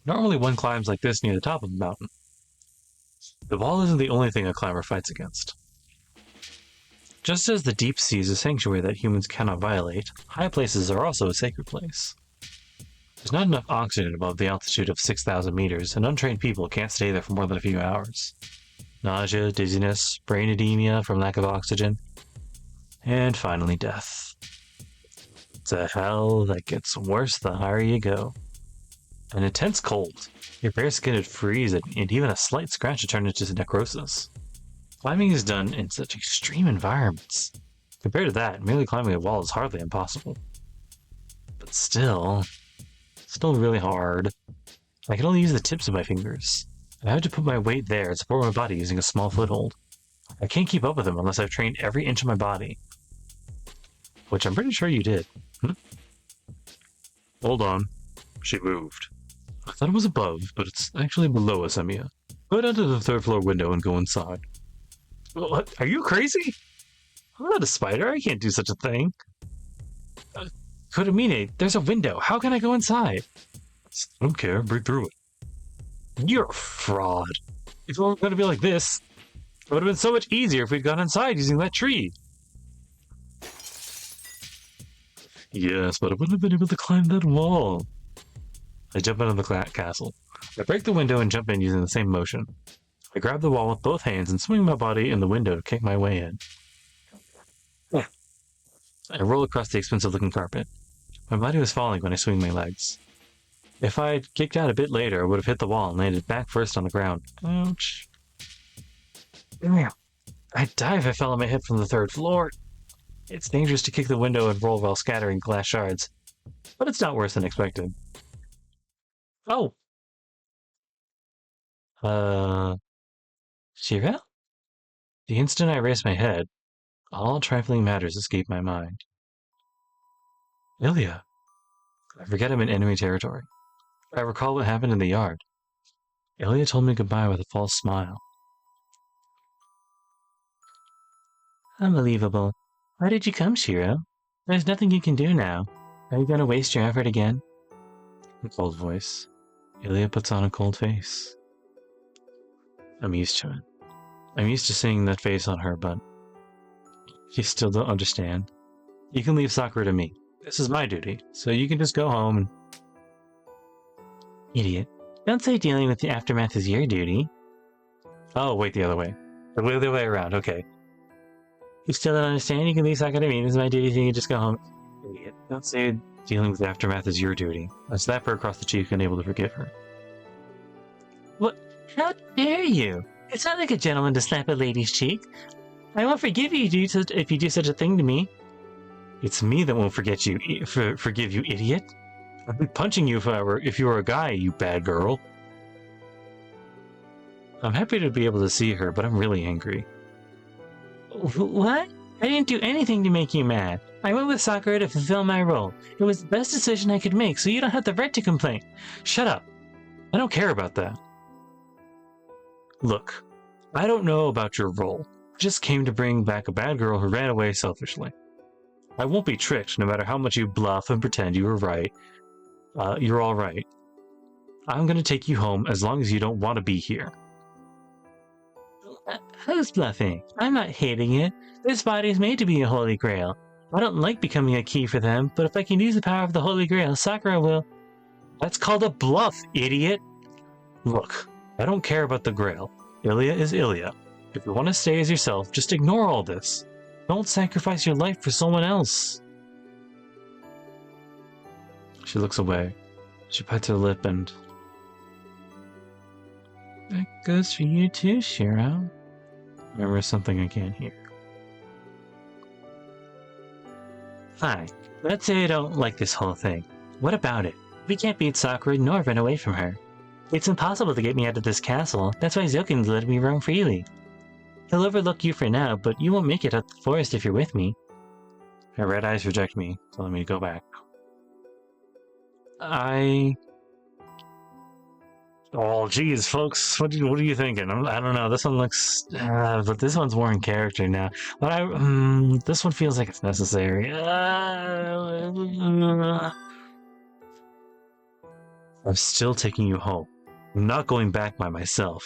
Normally one climbs like this near the top of the mountain. The wall isn't the only thing a climber fights against. Just as the deep sea is a sanctuary that humans cannot violate, high places are also a sacred place. There's not enough oxygen above the altitude of 6,000 meters, and untrained people can't stay there for more than a few hours. Nausea, dizziness, brain edema from lack of oxygen, and finally death. It's a hell that gets worse the higher you go. An intense cold. Your bare skin would freeze, and even a slight scratch would turn into necrosis. Climbing is done in such extreme environments. Compared to that, merely climbing a wall is hardly impossible. But still really hard. I can only use the tips of my fingers. I have to put my weight there and support my body using a small foothold. I can't keep up with them unless I've trained every inch of my body. Which I'm pretty sure you did. Hold on. She moved. I thought it was above, but it's actually below us, Emiya. Go down to the 3rd floor window and go inside. What? Are you crazy? I'm not a spider. I can't do such a thing. Kotomine, there's a window. How can I go inside? I don't care. Break through it. You're a fraud. If it weren't going to be like this, It would have been so much easier if we'd gone inside using that tree. Yes, but I wouldn't have been able to climb that wall. I jump into the castle. I break the window and jump in using the same motion. I grab the wall with both hands and swing my body in the window to kick my way in. I roll across the expensive-looking carpet. My body was falling when I swing my legs. If I'd kicked out a bit later, I would have hit the wall and landed back first on the ground. Ouch. I'd die if I fell on my head from the third floor. It's dangerous to kick the window and roll while scattering glass shards, but it's not worse than expected. Oh! Shirou? The instant I raised my head, all trifling matters escaped my mind. Emiya. I forget I'm in enemy territory. I recall what happened in the yard. Emiya told me goodbye with a false smile. Unbelievable. Why did you come, Shirou? There's nothing you can do now. Are you going to waste your effort again? A cold voice. Emiya puts on a cold face. I'm used to it. I'm used to seeing that face on her, but you still don't understand. You can leave Sakura to me. This is my duty, so you can just go home and... Idiot. Don't say dealing with the aftermath is your duty. Oh, wait, the other way. The other way around, okay. You still don't understand? You can leave Sakura to me. This is my duty, so you can just go home. Idiot. Don't say dealing with the aftermath is your duty. I slap her across the cheek, unable to forgive her. What? How dare you? It's not like a gentleman to slap a lady's cheek. I won't forgive you if you do such a thing to me. It's me that won't forgive you, idiot. I'd be punching you if you were a guy, you bad girl. I'm happy to be able to see her, but I'm really angry. What? I didn't do anything to make you mad. I went with Sakura to fulfill my role. It was the best decision I could make, so you don't have the right to complain. Shut up. I don't care about that. Look, I don't know about your role. I just came to bring back a bad girl who ran away selfishly. I won't be tricked, no matter how much you bluff and pretend you were right. You're all right. I'm gonna take you home as long as you don't want to be here. Who's bluffing? I'm not hating it. This body is made to be a Holy Grail. I don't like becoming a key for them, but if I can use the power of the Holy Grail, Sakura will... That's called a bluff, idiot! Look, I don't care about the Grail. Emiya is Emiya. If you want to stay as yourself, just ignore all this. Don't sacrifice your life for someone else. She looks away. She bites her lip and... That goes for you too, Shirou. Remember something I can't hear. Fine. Let's say I don't like this whole thing. What about it? We can't beat Sakura nor run away from her. It's impossible to get me out of this castle. That's why Zokin's let me roam freely. He'll overlook you for now, but you won't make it out the forest if you're with me. Her red eyes reject me, telling me to go back. Oh, geez, folks, what are you thinking? I don't know. This one looks, but this one's more in character now. But this one feels like it's necessary. I'm still taking you home. I'm not going back by myself.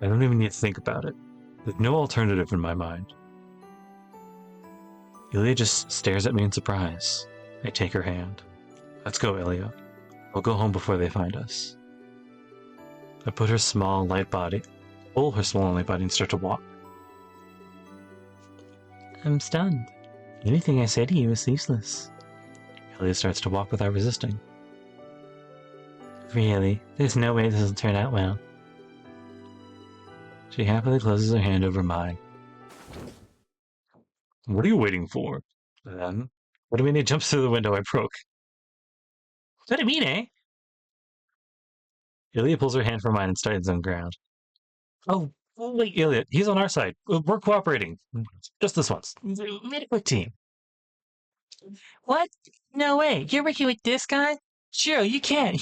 I don't even need to think about it. There's no alternative in my mind. Emiya just stares at me in surprise. I take her hand. Let's go, Emiya. We'll go home before they find us. I pull her small, light body, and start to walk. I'm stunned. Anything I say to you is useless. Emiya starts to walk without resisting. Really, there's no way this will turn out well. She happily closes her hand over mine. What are you waiting for? Then, what do you mean he jumps through the window I broke? What do you mean, eh? Emiya pulls her hand from mine and stands on ground. Oh, wait, Emiya, he's on our side. We're cooperating. Just this once. Made a quick team. What? No way. You're working with this guy? Shirou, you can't.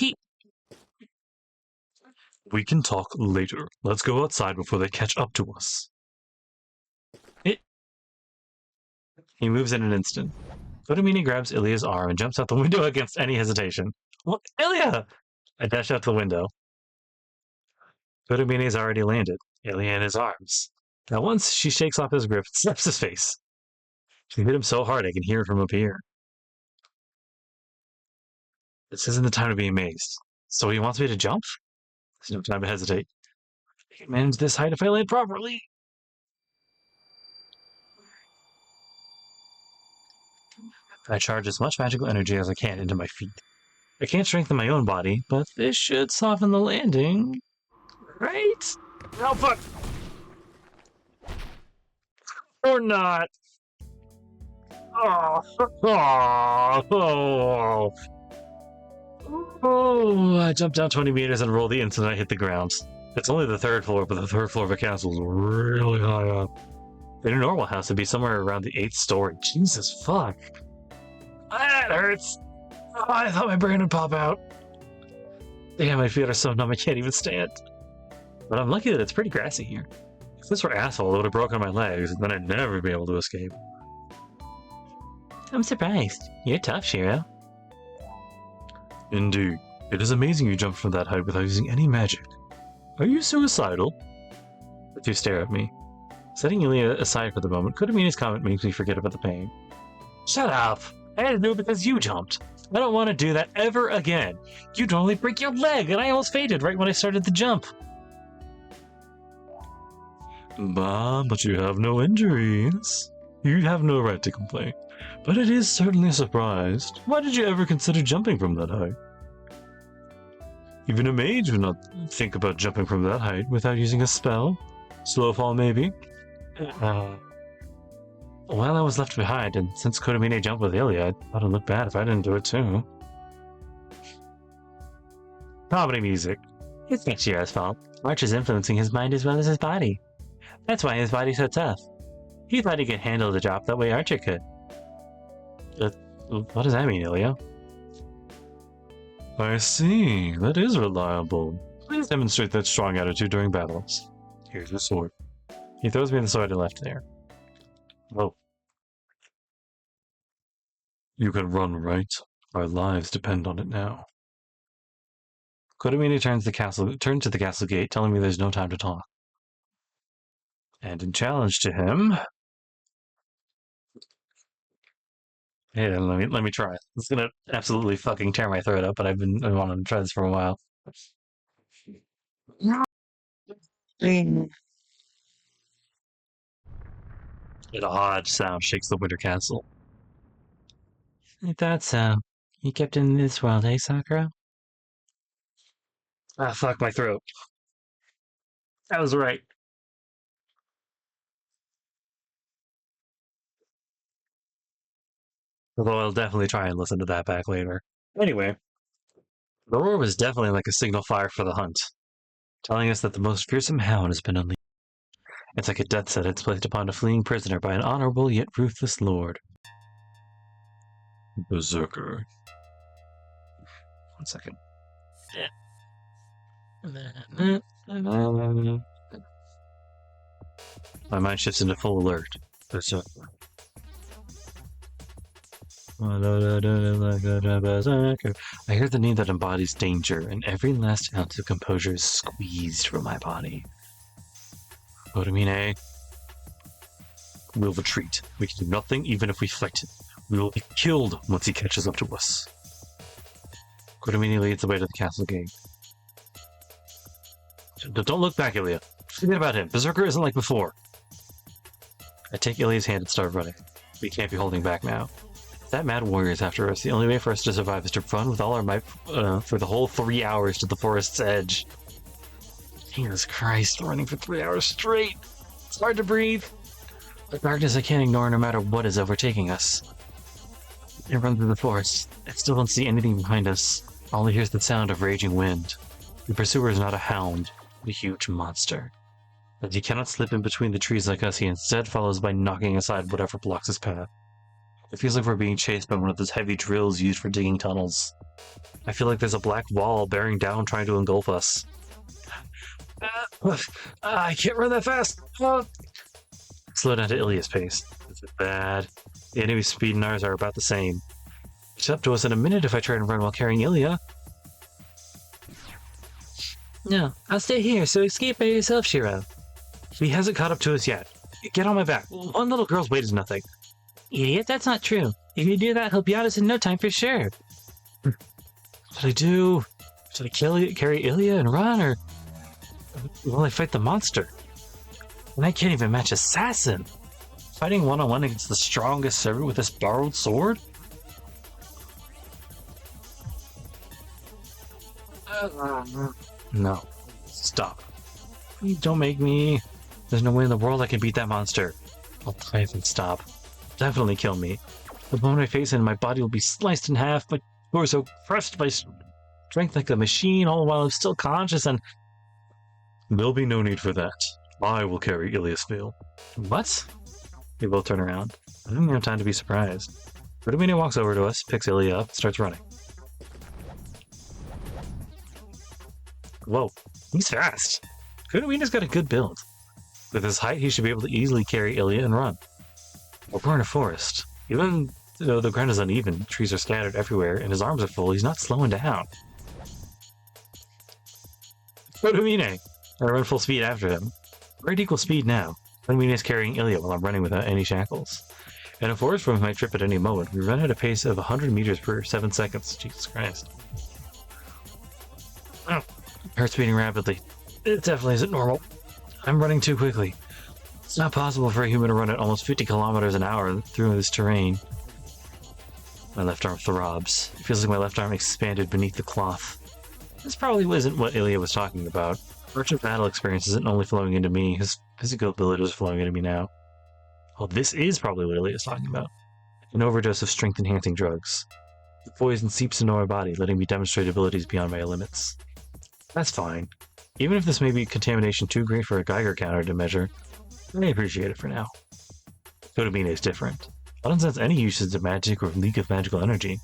We can talk later. Let's go outside before they catch up to us. He moves in an instant. Kotomine grabs Emiya's arm and jumps out the window against any hesitation. What? Emiya! I dash out the window. Kotomine's already landed. Emiya in his arms. At once, she shakes off his grip and slaps his face. She hit him so hard I can hear it from up here. This isn't the time to be amazed. So he wants me to jump? There's no time to hesitate. I can manage this height if I land properly. I charge as much magical energy as I can into my feet. I can't strengthen my own body, but this should soften the landing. Right? Oh, fuck! Or not! Oh, oh, oh, I jumped down 20 meters and rolled the instant I hit the ground. It's only the 3rd floor, but the 3rd floor of a castle is really high up. In a normal house, it'd be somewhere around the 8th story. Jesus fuck. That hurts! Oh, I thought my brain would pop out. Damn, my feet are so numb I can't even stand. But I'm lucky that it's pretty grassy here. If this were asphalt, it would have broken my legs, and then I'd never be able to escape. I'm surprised. You're tough, Shirou. Indeed. It is amazing you jumped from that height without using any magic. Are you suicidal? The two stare at me. Setting Emiya aside for the moment, Kotomine's comment makes me forget about the pain. Shut up! I had to do it because you jumped. I don't want to do that ever again. You'd only break your leg, and I almost fainted right when I started the jump. But you have no injuries. You have no right to complain. But it is certainly a surprise. Why did you ever consider jumping from that height? Even a mage would not think about jumping from that height without using a spell. Slow fall, maybe? Well, I was left behind, and since Kotomine jumped with Emiya, I thought it'd look bad if I didn't do it too. Comedy music. It's not Shirou's fault. March is influencing his mind as well as his body. That's why his body's so tough. He thought he could handle the drop that way Archer could. What does that mean, Emiya? I see. That is reliable. Please demonstrate that strong attitude during battles. Here's the sword. He throws me the sword I left there. Oh. You can run, right? Our lives depend on it now. Kotomine turns to the castle gate, telling me there's no time to talk. And in challenge to him... Hey, let me try. It's gonna absolutely fucking tear my throat up, but I've wanting to try this for a while. An odd sound shakes the winter castle. I thought so. You kept in this world, eh, Sakura? Ah, fuck my throat. I was right. Although I'll definitely try and listen to that back later. Anyway, the roar was definitely like a signal fire for the hunt, telling us that the most fearsome hound has been unleashed. It's like a death sentence placed upon a fleeing prisoner by an honorable yet ruthless lord. Berserker. 1 second. My mind shifts into full alert. Berserker. I hear the name that embodies danger, and every last ounce of composure is squeezed from my body. Kotomine, we'll retreat. We can do nothing even if we fight him. We will be killed once he catches up to us. Kotomine leads the way to the castle gate. Don't look back, Emiya. Forget about him. Berserker isn't like before. I take Ilia's hand and start running. We can't be holding back now. That mad warrior is after us. The only way for us to survive is to run with all our might for the whole 3 hours to the forest's edge. Jesus Christ, running for 3 hours straight. It's hard to breathe. The darkness I can't ignore no matter what is overtaking us. I run through the forest. I still don't see anything behind us. All I hear is the sound of raging wind. The pursuer is not a hound, but a huge monster. But he cannot slip in between the trees like us. He instead follows by knocking aside whatever blocks his path. It feels like we're being chased by one of those heavy drills used for digging tunnels. I feel like there's a black wall bearing down trying to engulf us. I can't run that fast! Slow down to Ilia's pace. This is bad. The enemy's speed and ours are about the same. It's up to us in a minute if I try and run while carrying Emiya. No, I'll stay here, so escape by yourself, Shirou. He hasn't caught up to us yet. Get on my back. One little girl's weight is nothing. Idiot, that's not true. If you do that, he'll be on us in no time for sure. What should I do? Should I carry Emiya and run, or will I fight the monster? And I can't even match Assassin. Fighting one-on-one against the strongest servant with this borrowed sword? No. Stop. Please don't make me. There's no way in the world I can beat that monster. I'll try and stop. Definitely kill me. The moment I face him, my body will be sliced in half, my torso crushed by strength like a machine, all while I'm still conscious, and... There'll be no need for that. I will carry Ilias Veil. What? We both turn around. I don't even have time to be surprised. Kotomine walks over to us, picks Emiya up, starts running. Whoa, he's fast. Kotomine's got a good build. With his height, he should be able to easily carry Emiya and run. But we're in a forest. Even though the ground is uneven, trees are scattered everywhere, and his arms are full, he's not slowing down. Kotomine! I run full speed after him. We're at equal speed now. Kotomine is carrying Emiya while I'm running without any shackles. In a forest where we might trip at any moment, we run at a pace of 100 meters per 7 seconds. Jesus Christ. Oh, heart's beating rapidly. It definitely isn't normal. I'm running too quickly. It's not possible for a human to run at almost 50 kilometers an hour through this terrain. My left arm throbs. It feels like my left arm expanded beneath the cloth. This probably isn't what Emiya was talking about. Virtual battle experience isn't only flowing into me, his physical ability is flowing into me now. Oh, this is probably what Emiya is talking about. An overdose of strength-enhancing drugs. The poison seeps into my body, letting me demonstrate abilities beyond my limits. That's fine. Even if this may be contamination too great for a Geiger counter to measure, I appreciate it for now. Kotomine is different. I don't sense any uses of magic or leak of magical energy.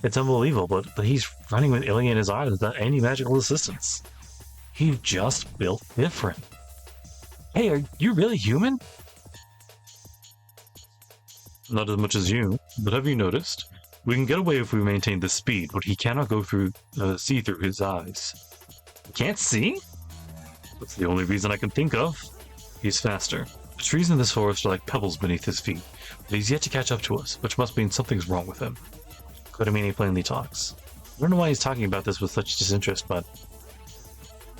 It's unbelievable, but he's running with Emiya in his arms without any magical assistance. He just built different. Hey, are you really human? Not as much as you, but have you noticed? We can get away if we maintain this speed, but he cannot go through, see through his eyes. Can't see? That's the only reason I can think of. He's faster. The trees in this forest are like pebbles beneath his feet, but he's yet to catch up to us, which must mean something's wrong with him. Kotomine plainly talks. I don't know why he's talking about this with such disinterest, but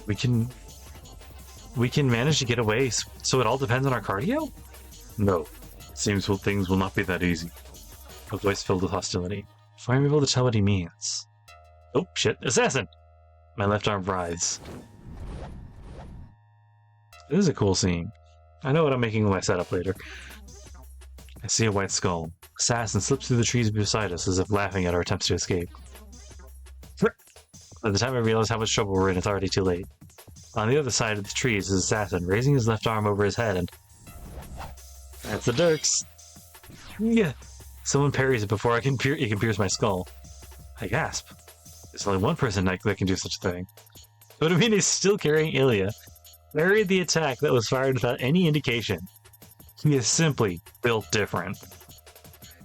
we can manage to get away, so it all depends on our cardio? No. Seems things will not be that easy. A voice filled with hostility. If I'm able to tell what he means. Oh, shit. Assassin! My left arm writhes. This is a cool scene. I know what I'm making of my setup later. I see a white skull. Assassin slips through the trees beside us as if laughing at our attempts to escape. By the time I realize how much trouble we're in, it's already too late. On the other side of the trees is Assassin, raising his left arm over his head, and... That's the Dirks! Yeah. Someone parries it before it can pierce my skull. I gasp. There's only one person that can do such a thing. Kotomine is still carrying Emiya. Parried the attack that was fired without any indication. He is simply built different.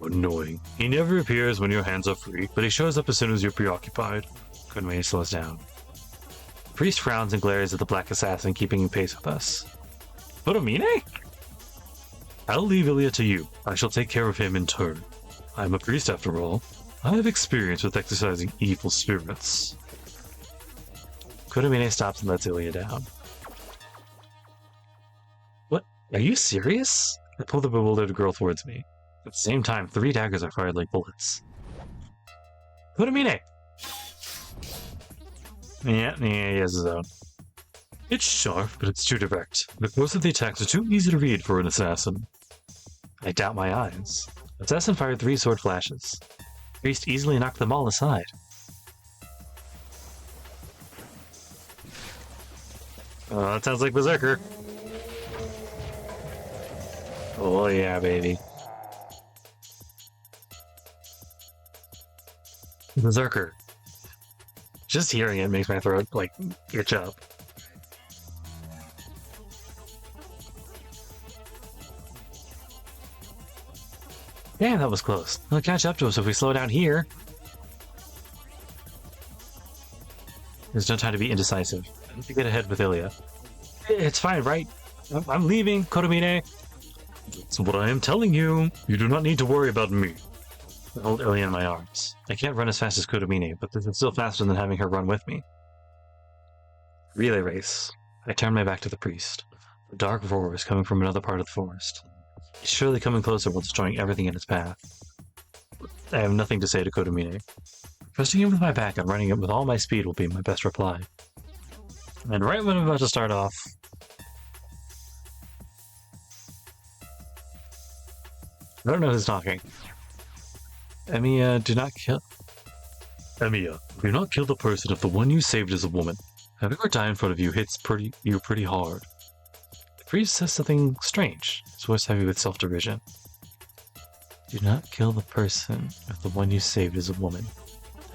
Annoying. He never appears when your hands are free, but he shows up as soon as you're preoccupied. Kotomine slows down. The priest frowns and glares at the black assassin keeping in pace with us. Kotomine? I'll leave Emiya to you. I shall take care of him in turn. I'm a priest after all. I have experience with exorcising evil spirits. Kotomine stops and lets Emiya down. What? Are you serious? I pull the bewildered girl towards me. At the same time, 3 daggers are fired like bullets. Kotomine! Yeah, he has his own. It's sharp, but it's too direct. The course of the attacks are too easy to read for an assassin. I doubt my eyes. Assassin fired 3 sword flashes. Priest easily knocked them all aside. Oh, that sounds like Berserker. Oh yeah, baby. Berserker. Just hearing it makes my throat, like, itch up. Damn, that was close. They'll catch up to us if we slow down here. There's no time to be indecisive. I need to get ahead with Emiya. It's fine, right? I'm leaving, Kotomine. That's what I am telling you. You do not need to worry about me. I hold Emiya in my arms. I can't run as fast as Kotomine, but this is still faster than having her run with me. Relay race. I turn my back to the priest. A dark roar is coming from another part of the forest. He's surely coming closer while destroying everything in its path. I have nothing to say to Kotomine. Trusting him with my back and running it with all my speed will be my best reply. And right when I'm about to start off, I don't know who's talking. Emiya, do not kill. Emiya, do not kill the person if the one you saved is a woman. Having her die in front of you hits you pretty hard. The priest says something strange, his voice heavy with self-derision. Do not kill the person if the one you saved is a woman.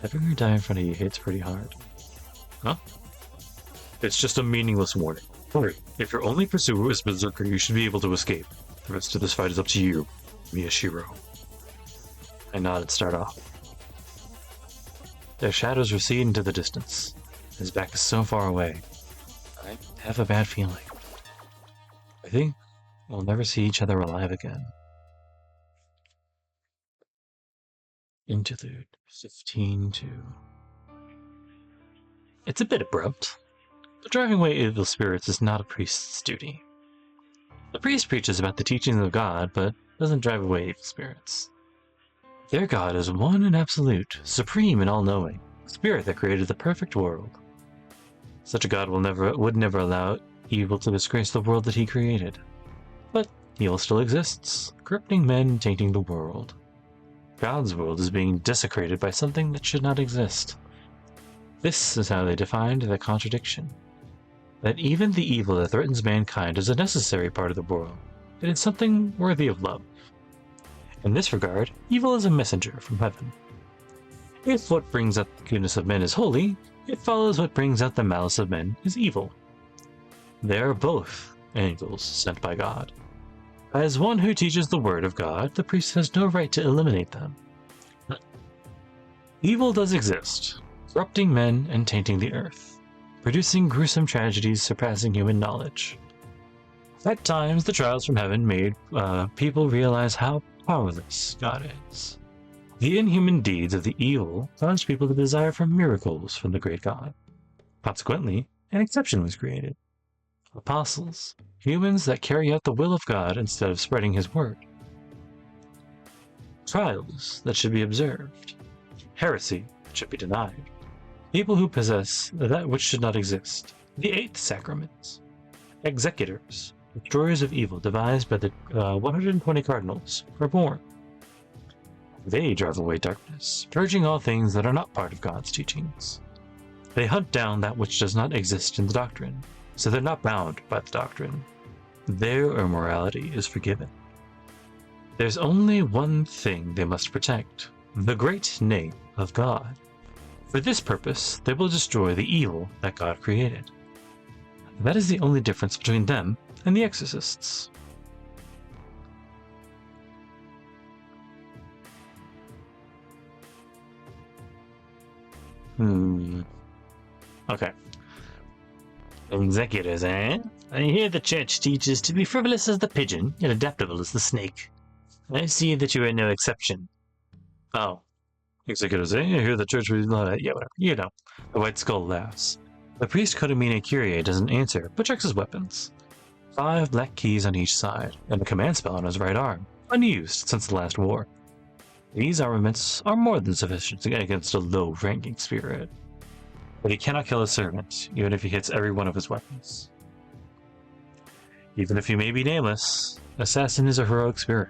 Having her die in front of you hits pretty hard. Huh? It's just a meaningless warning. Hurry, if your only pursuer is Berserker, you should be able to escape. The rest of this fight is up to you, Emiya Shirou. I nod and start off. Their shadows recede into the distance. His back is so far away. I have a bad feeling. I think we'll never see each other alive again. Interlude 15-2. It's a bit abrupt, but driving away evil spirits is not a priest's duty. The priest preaches about the teachings of God, but doesn't drive away evil spirits. Their God is one and absolute, supreme and all-knowing, a spirit that created the perfect world. Such a God would never allow evil to disgrace the world that he created. But evil still exists, corrupting men and tainting the world. God's world is being desecrated by something that should not exist. This is how they defined the contradiction. That even the evil that threatens mankind is a necessary part of the world. It is something worthy of love. In this regard, evil is a messenger from heaven. If what brings out the goodness of men is holy, it follows what brings out the malice of men is evil. They are both angels sent by God. As one who teaches the word of God, the priest has no right to eliminate them. Evil does exist, corrupting men and tainting the earth, producing gruesome tragedies surpassing human knowledge. At times, the trials from heaven made people realize how powerless God is. The inhuman deeds of the evil caused people to desire for miracles from the great God. Consequently, an exception was created. Apostles, humans that carry out the will of God instead of spreading his word. Trials that should be observed. Heresy that should be denied. People who possess that which should not exist. The eighth sacrament. Executors, destroyers of evil devised by the 120 cardinals, are born. They drive away darkness, purging all things that are not part of God's teachings. They hunt down that which does not exist in the doctrine, so they're not bound by the doctrine. Their immorality is forgiven. There's only one thing they must protect, the great name of God. For this purpose, they will destroy the evil that God created. That is the only difference between them and the exorcists. Okay. Executors, eh? I hear the church teaches to be frivolous as the pigeon, yet adaptable as the snake. I see that you are no exception. Oh. Executors, eh? I hear the church... yeah, whatever. You know. The White Skull laughs. The priest Kotomine Kyrie doesn't answer, but checks his weapons. 5 black keys on each side, and a command spell on his right arm, unused since the last war. These armaments are more than sufficient against a low-ranking spirit. But he cannot kill a servant, even if he hits every one of his weapons. Even if he may be nameless, Assassin is a heroic spirit.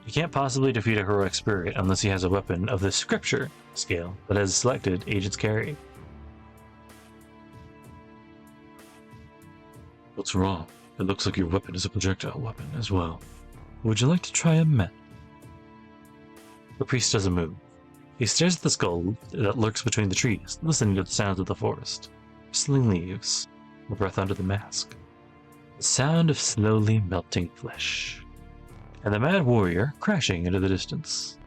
He can't possibly defeat a heroic spirit unless he has a weapon of the Scripture scale that has selected agents carry. What's wrong? It looks like your weapon is a projectile weapon as well. Would you like to try a met? The priest doesn't move. He stares at the skull that lurks between the trees, listening to the sounds of the forest. Rustling leaves, the breath under the mask. The sound of slowly melting flesh. And the mad warrior crashing into the distance.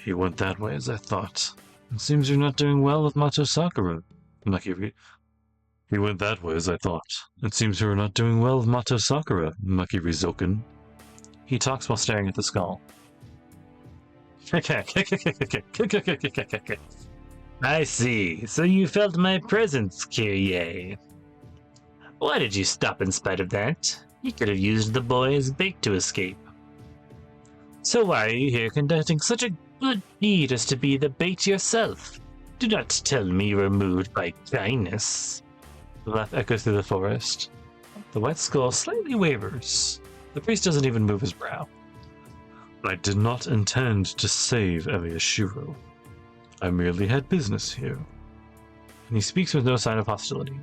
He went that way as I thought. It seems you're not doing well with Mato Sakura. He went that way, as I thought. It seems you are not doing well with Mato Sakura, Maki Rizoken. He talks while staring at the skull. I see. So you felt my presence, Kyrie. Why did you stop in spite of that? You could have used the boy as bait to escape. So why are you here conducting such a good deed as to be the bait yourself? Do not tell me you were moved by kindness. The laugh echoes through the forest. The white skull slightly wavers. The priest doesn't even move his brow. I did not intend to save Emiya Shirou. I merely had business here. And he speaks with no sign of hostility.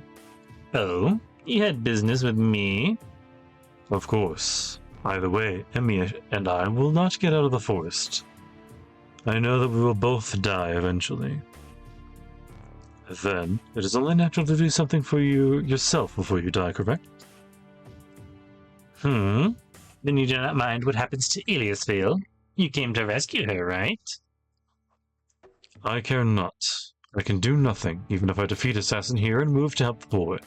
Oh? You had business with me? Of course. Either way, Emiya and I will not get out of the forest. I know that we will both die eventually. Then, it is only natural to do something for you yourself before you die, correct? Then you do not mind what happens to Iliasville? You came to rescue her, right? I care not. I can do nothing, even if I defeat Assassin here and move to help the boy.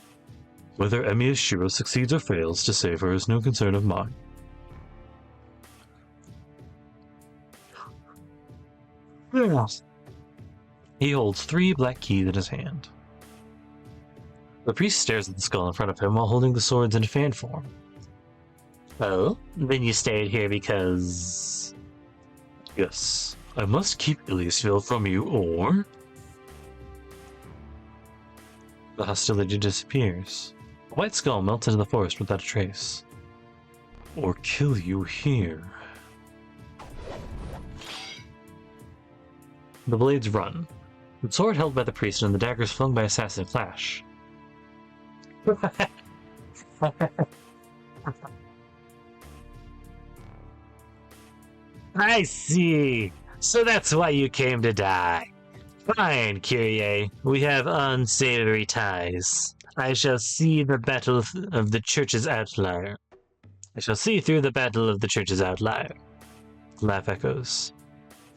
Whether Emiya Shirou succeeds or fails, to save her is no concern of mine. He holds 3 black keys in his hand. The priest stares at the skull in front of him while holding the swords in fan form. Oh? Then you stayed here because... Yes. I must keep Iliasville from you, or... The hostility disappears. The white skull melts into the forest without a trace. Or kill you here. The blades run. The sword held by the priest and the daggers flung by Assassin clash. I see! So that's why you came to die. Fine, Kyrie. We have unsavory ties. I shall see the battle of the church's outlier. I shall see through the battle of the church's outlier. The laugh echoes.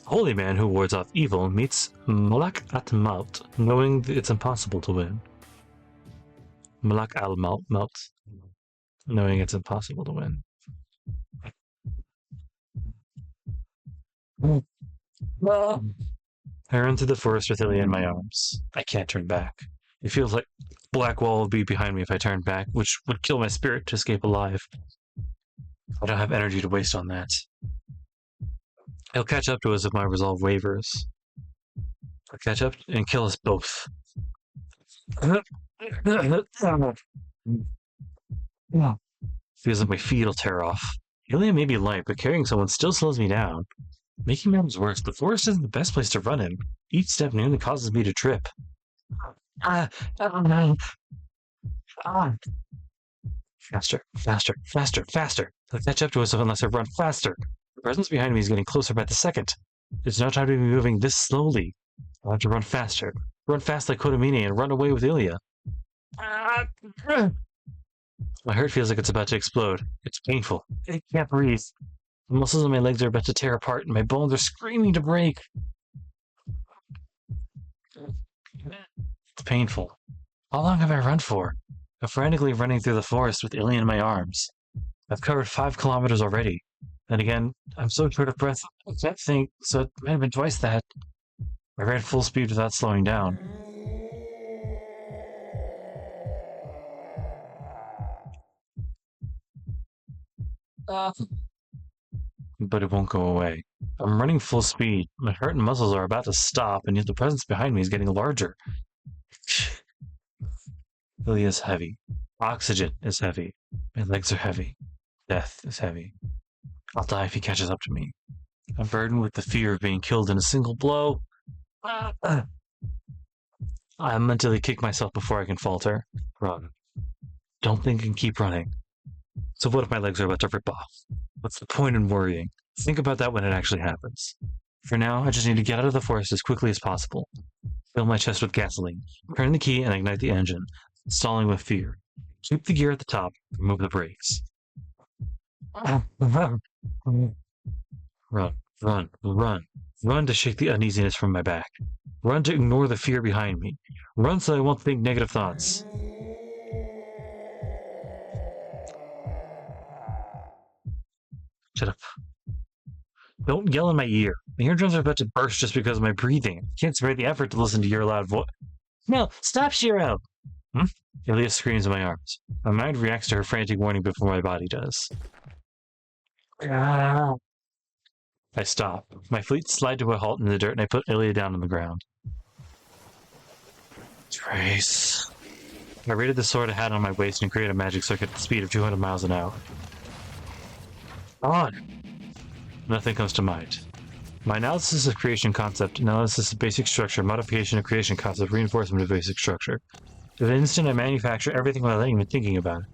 The holy man who wards off evil meets Malak at Maut, knowing it's impossible to win. Malak al Maut, knowing it's impossible to win. I run through the forest with Emiya in my arms. I can't turn back. It feels like black wall would be behind me if I turned back, which would kill my spirit to escape alive. I don't have energy to waste on that. He'll catch up to us if my resolve wavers. I'll catch up and kill us both. Feels like my feet will tear off. Emiya may be light, but carrying someone still slows me down. Making matters worse, the forest isn't the best place to run in. Each step nearly causes me to trip. Faster, faster, faster, faster. They'll catch up to us unless I run faster. The presence behind me is getting closer by the second. There's no time to be moving this slowly. I'll have to run faster. Run fast like Kotomine and run away with Emiya. My heart feels like it's about to explode. It's painful. I can't breathe. The muscles in my legs are about to tear apart and my bones are screaming to break. It's painful. How long have I run for? I'm frantically running through the forest with Emiya in my arms. I've covered 5 kilometers already. Then again, I'm so short of breath, I can't think, so it might have been twice that. I ran full speed without slowing down. But it won't go away. I'm running full speed. My heart and muscles are about to stop, and yet the presence behind me is getting larger. Emiya is heavy. Oxygen is heavy. My legs are heavy. Death is heavy. I'll die if he catches up to me. I'm burdened with the fear of being killed in a single blow. I mentally kick myself before I can falter. Run. Don't think and keep running. So what if my legs are about to rip off? What's the point in worrying? Think about that when it actually happens. For now, I just need to get out of the forest as quickly as possible. Fill my chest with gasoline. Turn the key and ignite the engine. Stalling with fear. Keep the gear at the top. Remove the brakes. Run, run, run. Run to shake the uneasiness from my back. Run to ignore the fear behind me. Run so I won't think negative thoughts. Shut up. Don't yell in my ear. My eardrums are about to burst just because of my breathing. I can't spare the effort to listen to your loud voice. No, stop, Shirou! Emiya screams in my arms. My mind reacts to her frantic warning before my body does. I stop. My feet slide to a halt in the dirt and I put Emiya down on the ground. Trace. I raided the sword I had on my waist and created a magic circuit at the speed of 200 miles an hour. On! Nothing comes to mind. My analysis of creation concept, analysis of basic structure, modification of creation concept, reinforcement of basic structure. To the instant I manufacture everything without even thinking about it.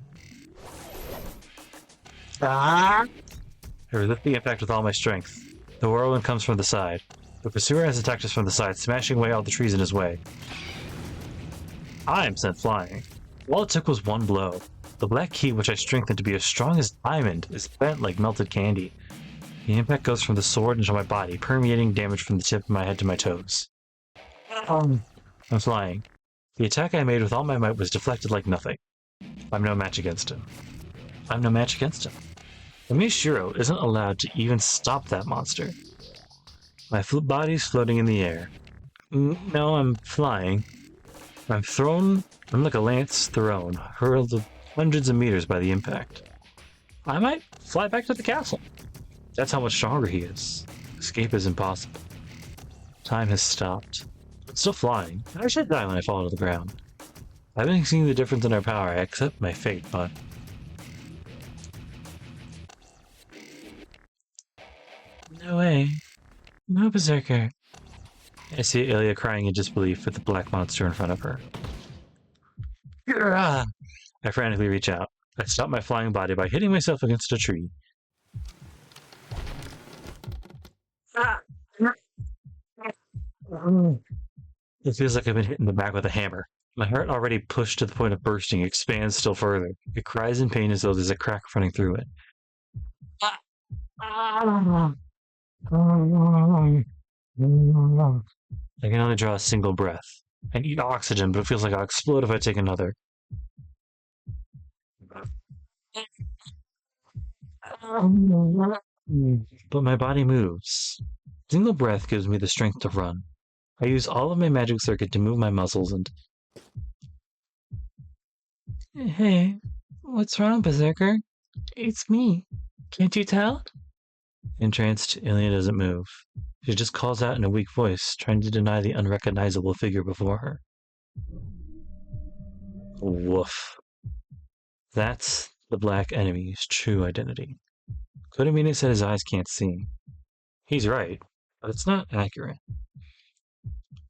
I resist the impact with all my strength. The whirlwind comes from the side. The pursuer has attacked us from the side, smashing away all the trees in his way. I am sent flying. All it took was one blow. The black key, which I strengthened to be as strong as diamond, is bent like melted candy. The impact goes from the sword into my body, permeating damage from the tip of my head to my toes. I'm flying. The attack I made with all my might was deflected like nothing. I'm no match against him. Emiya Shirou isn't allowed to even stop that monster. My body's floating in the air. No, I'm flying. I'm like a lance thrown, hurled hundreds of meters by the impact. I might fly back to the castle. That's how much stronger he is. Escape is impossible. Time has stopped. I'm still flying. I should die when I fall to the ground. I've been seeing the difference in our power. I accept my fate, but... No way. No, Berserker. I see Emiya crying in disbelief with the black monster in front of her. I frantically reach out. I stop my flying body by hitting myself against a tree. It feels like I've been hit in the back with a hammer. My heart, already pushed to the point of bursting, expands still further. It cries in pain as though there's a crack running through it. I can only draw a single breath. I need oxygen, but it feels like I'll explode if I take another. But my body moves. A single breath gives me the strength to run. I use all of my magic circuit to move my muscles and... Hey, what's wrong, Berserker? It's me. Can't you tell? Entranced, Emiya doesn't move. She just calls out in a weak voice, trying to deny the unrecognizable figure before her. Woof. That's the Black Enemy's true identity. Kotomine said his eyes can't see. He's right, but it's not accurate.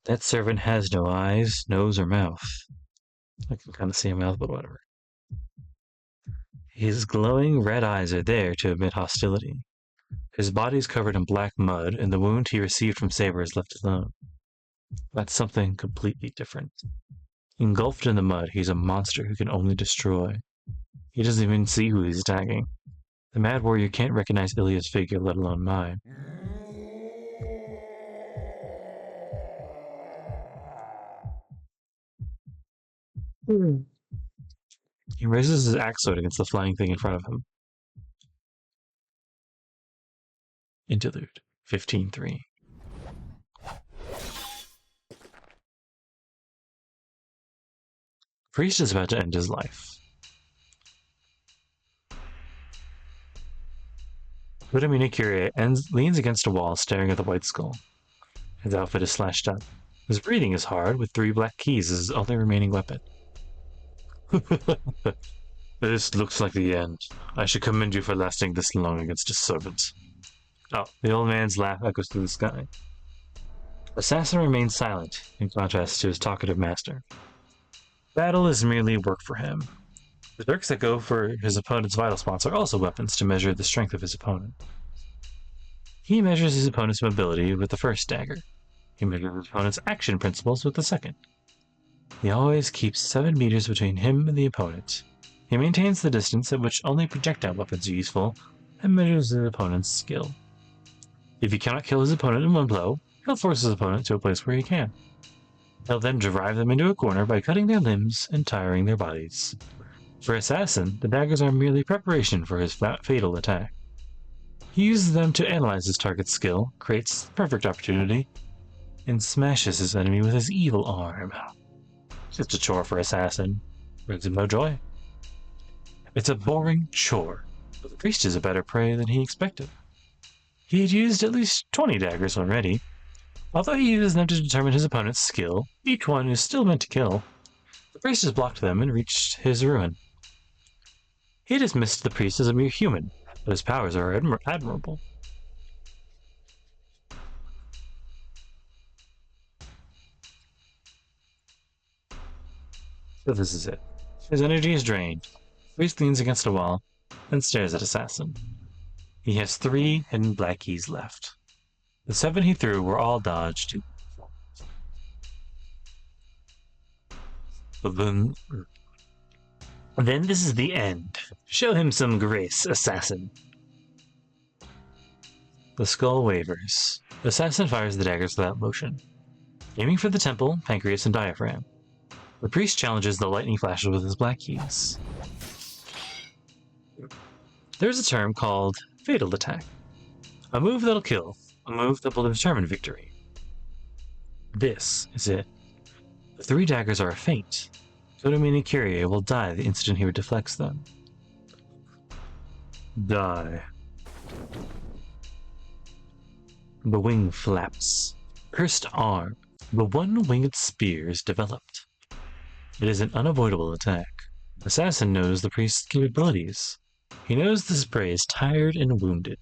That servant has no eyes, nose, or mouth. I can kind of see a mouth, but whatever. His glowing red eyes are there to emit hostility. His body is covered in black mud, and the wound he received from Saber is left alone. That's something completely different. Engulfed in the mud, he's a monster who can only destroy. He doesn't even see who he's attacking. The Mad Warrior can't recognize Emiya's figure, let alone mine. He raises his axe sword against the flying thing in front of him. Interlude 15:3. Priest is about to end his life. Kotomine Kyrie leans against a wall, staring at the white skull. His outfit is slashed up. His breathing is hard, with 3 black keys as his only remaining weapon. This looks like the end. I should commend you for lasting this long against a servant. Oh, the old man's laugh echoes through the sky. Assassin remains silent, in contrast to his talkative master. Battle is merely work for him. The dirks that go for his opponent's vital spots are also weapons to measure the strength of his opponent. He measures his opponent's mobility with the first dagger. He measures his opponent's action principles with the second. He always keeps 7 meters between him and the opponent. He maintains the distance at which only projectile weapons are useful, and measures his opponent's skill. If he cannot kill his opponent in one blow, he'll force his opponent to a place where he can. He'll then drive them into a corner by cutting their limbs and tiring their bodies. For Assassin, the daggers are merely preparation for his fatal attack. He uses them to analyze his target's skill, creates perfect opportunity, and smashes his enemy with his evil arm. Just a chore for Assassin. Brings him no joy. It's a boring chore, but the priest is a better prey than he expected. He had used at least 20 daggers already. Although he uses them to determine his opponent's skill, each one is still meant to kill. The priest has blocked them and reached his ruin. He dismissed the priest as a mere human, but his powers are admirable. So this is it. His energy is drained. Priest leans against a wall and stares at Assassin. He has 3 hidden black keys left. The 7 he threw were all dodged. But then this is the end. Show him some grace, Assassin. The skull wavers. The Assassin fires the daggers without motion, aiming for the temple, pancreas, and diaphragm. The priest challenges the lightning flashes with his black keys. There's a term called fatal attack. A move that'll kill, a move that will determine victory. This is it. The 3 daggers are a feint. Kotomine and Kyrie will die the instant he deflects them. Die. The wing flaps. Cursed arm. The one-winged spear is developed. It is an unavoidable attack. Assassin knows the priest's capabilities. He knows this prey is tired and wounded.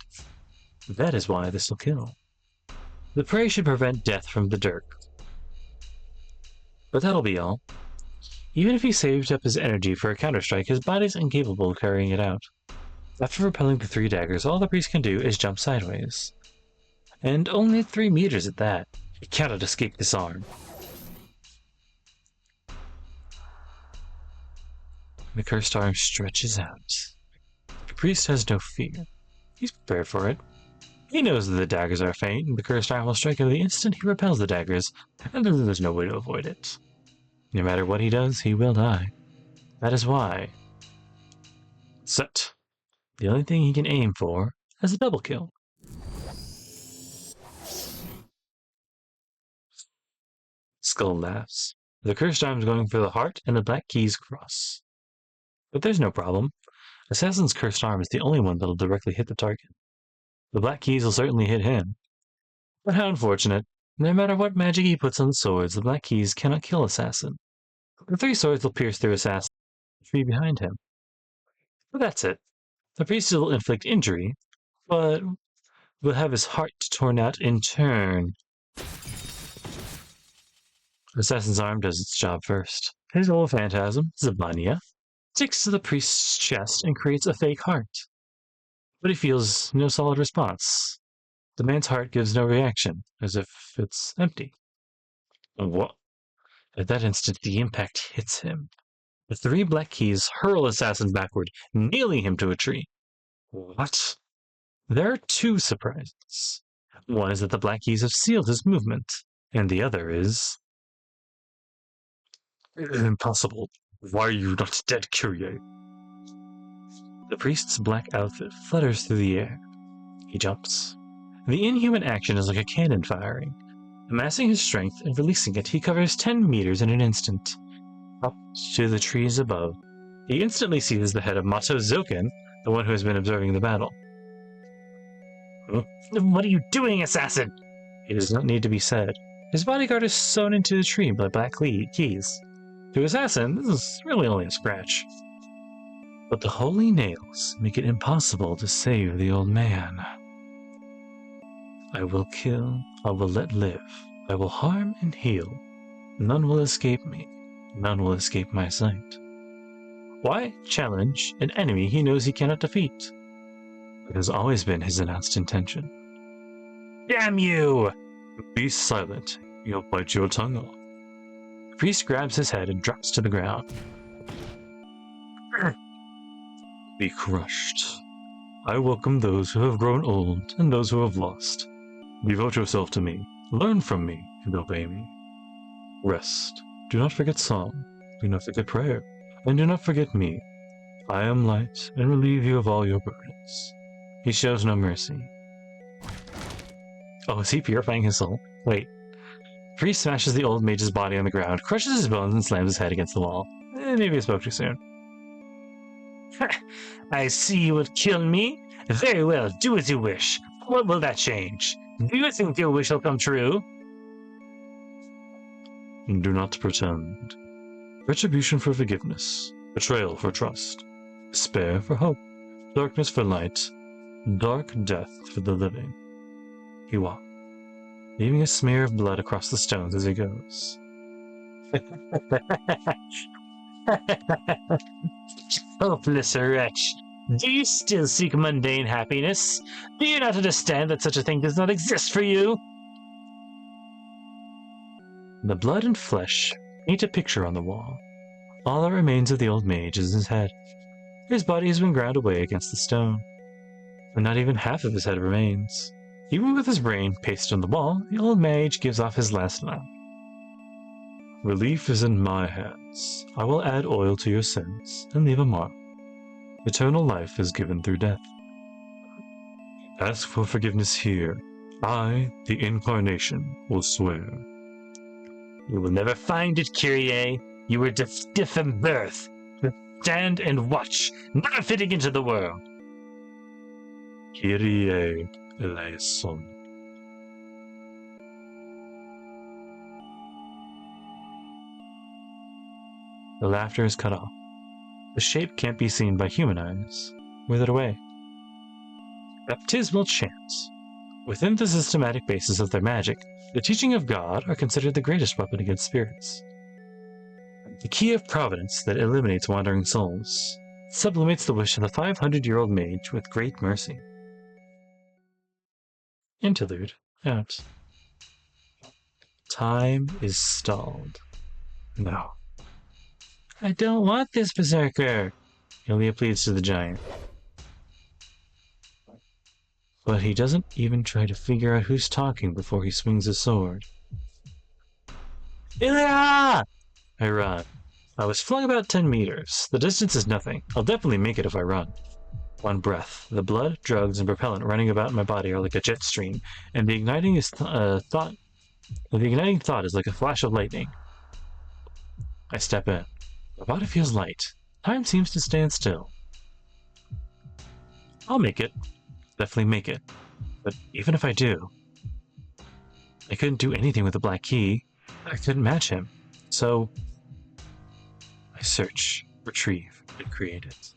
That is why this will kill. The prey should prevent death from the dirk. But that'll be all. Even if he saved up his energy for a counterstrike, his body's incapable of carrying it out. After repelling the 3 daggers, all the priest can do is jump sideways. And only 3 meters at that. He cannot escape this arm. The cursed arm stretches out. The priest has no fear. He's prepared for it. He knows that the daggers are feint, and the cursed arm will strike him the instant he repels the daggers, and then there's no way to avoid it. No matter what he does, he will die. That is why. Set. The only thing he can aim for is a double kill. Skull laughs. The cursed arm's going for the heart, and the black keys cross. But there's no problem. Assassin's cursed arm is the only one that'll directly hit the target. The black keys will certainly hit him. But how unfortunate. No matter what magic he puts on the swords, the black keys cannot kill Assassin. The 3 swords will pierce through Assassin and the tree behind him. But that's it. The priest will inflict injury, but will have his heart torn out in turn. Assassin's arm does its job first. His old phantasm, Zabania, sticks to the priest's chest and creates a fake heart. But he feels no solid response. The man's heart gives no reaction, as if it's empty. What? At that instant, the impact hits him. The 3 black keys hurl Assassin backward, nailing him to a tree. What? There are 2 surprises. One is that the black keys have sealed his movement, and the other is... Impossible. Why are you not dead, Kyrie? The priest's black outfit flutters through the air. He jumps. The inhuman action is like a cannon firing. Amassing his strength and releasing it, he covers 10 meters in an instant. Up to the trees above. He instantly sees the head of Mato Zoken, the one who has been observing the battle. What are you doing, Assassin? It does not need to be said. His bodyguard is sewn into the tree by black keys. To Assassin, this is really only a scratch. But the holy nails make it impossible to save the old man. I will kill, I will let live, I will harm and heal. None will escape me, none will escape my sight. Why challenge an enemy he knows he cannot defeat? It has always been his announced intention. Damn you! Be silent, you'll bite your tongue off. The priest grabs his head and drops to the ground. Be crushed. I welcome those who have grown old and those who have lost. Devote yourself to me, learn from me, and obey me. Rest. Do not forget song, do not forget prayer, and do not forget me. I am light and relieve you of all your burdens. He shows no mercy. Oh, is he purifying his soul? Wait. Priest smashes the old mage's body on the ground, crushes his bones, and slams his head against the wall. Maybe I spoke too soon. I see you would kill me. Very well, do as you wish. What will that change? Do you think your wish will come true? Do not pretend. Retribution for forgiveness. Betrayal for trust. Despair for hope. Darkness for light. Dark death for the living. He walked, leaving a smear of blood across the stones as he goes. Hopeless wretch! Do you still seek mundane happiness? Do you not understand that such a thing does not exist for you? The blood and flesh paint a picture on the wall. All that remains of the old mage is his head. His body has been ground away against the stone, and not even half of his head remains. Even with his brain pasted on the wall, the old mage gives off his last laugh. Relief is in my hands. I will add oil to your sins and leave a mark. Eternal life is given through death. Ask for forgiveness here. I, the Incarnation, will swear. You will never find it, Kyrie. You were stiff from birth. Stand and watch, never fitting into the world. Kyrie eleison. The laughter is cut off. The shape can't be seen by human eyes. Withered away. Baptismal chants. Within the systematic basis of their magic, the teaching of God are considered the greatest weapon against spirits. The key of providence that eliminates wandering souls, sublimates the wish of the 500-year-old mage with great mercy. Interlude. Out. Time is stalled. No. I don't want this, Berserker! Emiya pleads to the giant. But he doesn't even try to figure out who's talking before he swings his sword. Emiya! I run. I was flung about 10 meters. The distance is nothing. I'll definitely make it if I run. One breath. The blood, drugs, and propellant running about in my body are like a jet stream, and the igniting thought is like a flash of lightning. I step in. My body feels light. Time seems to stand still. I'll make it. Definitely make it. But even if I do, I couldn't do anything with the black key. I couldn't match him. So I search, retrieve, and create it.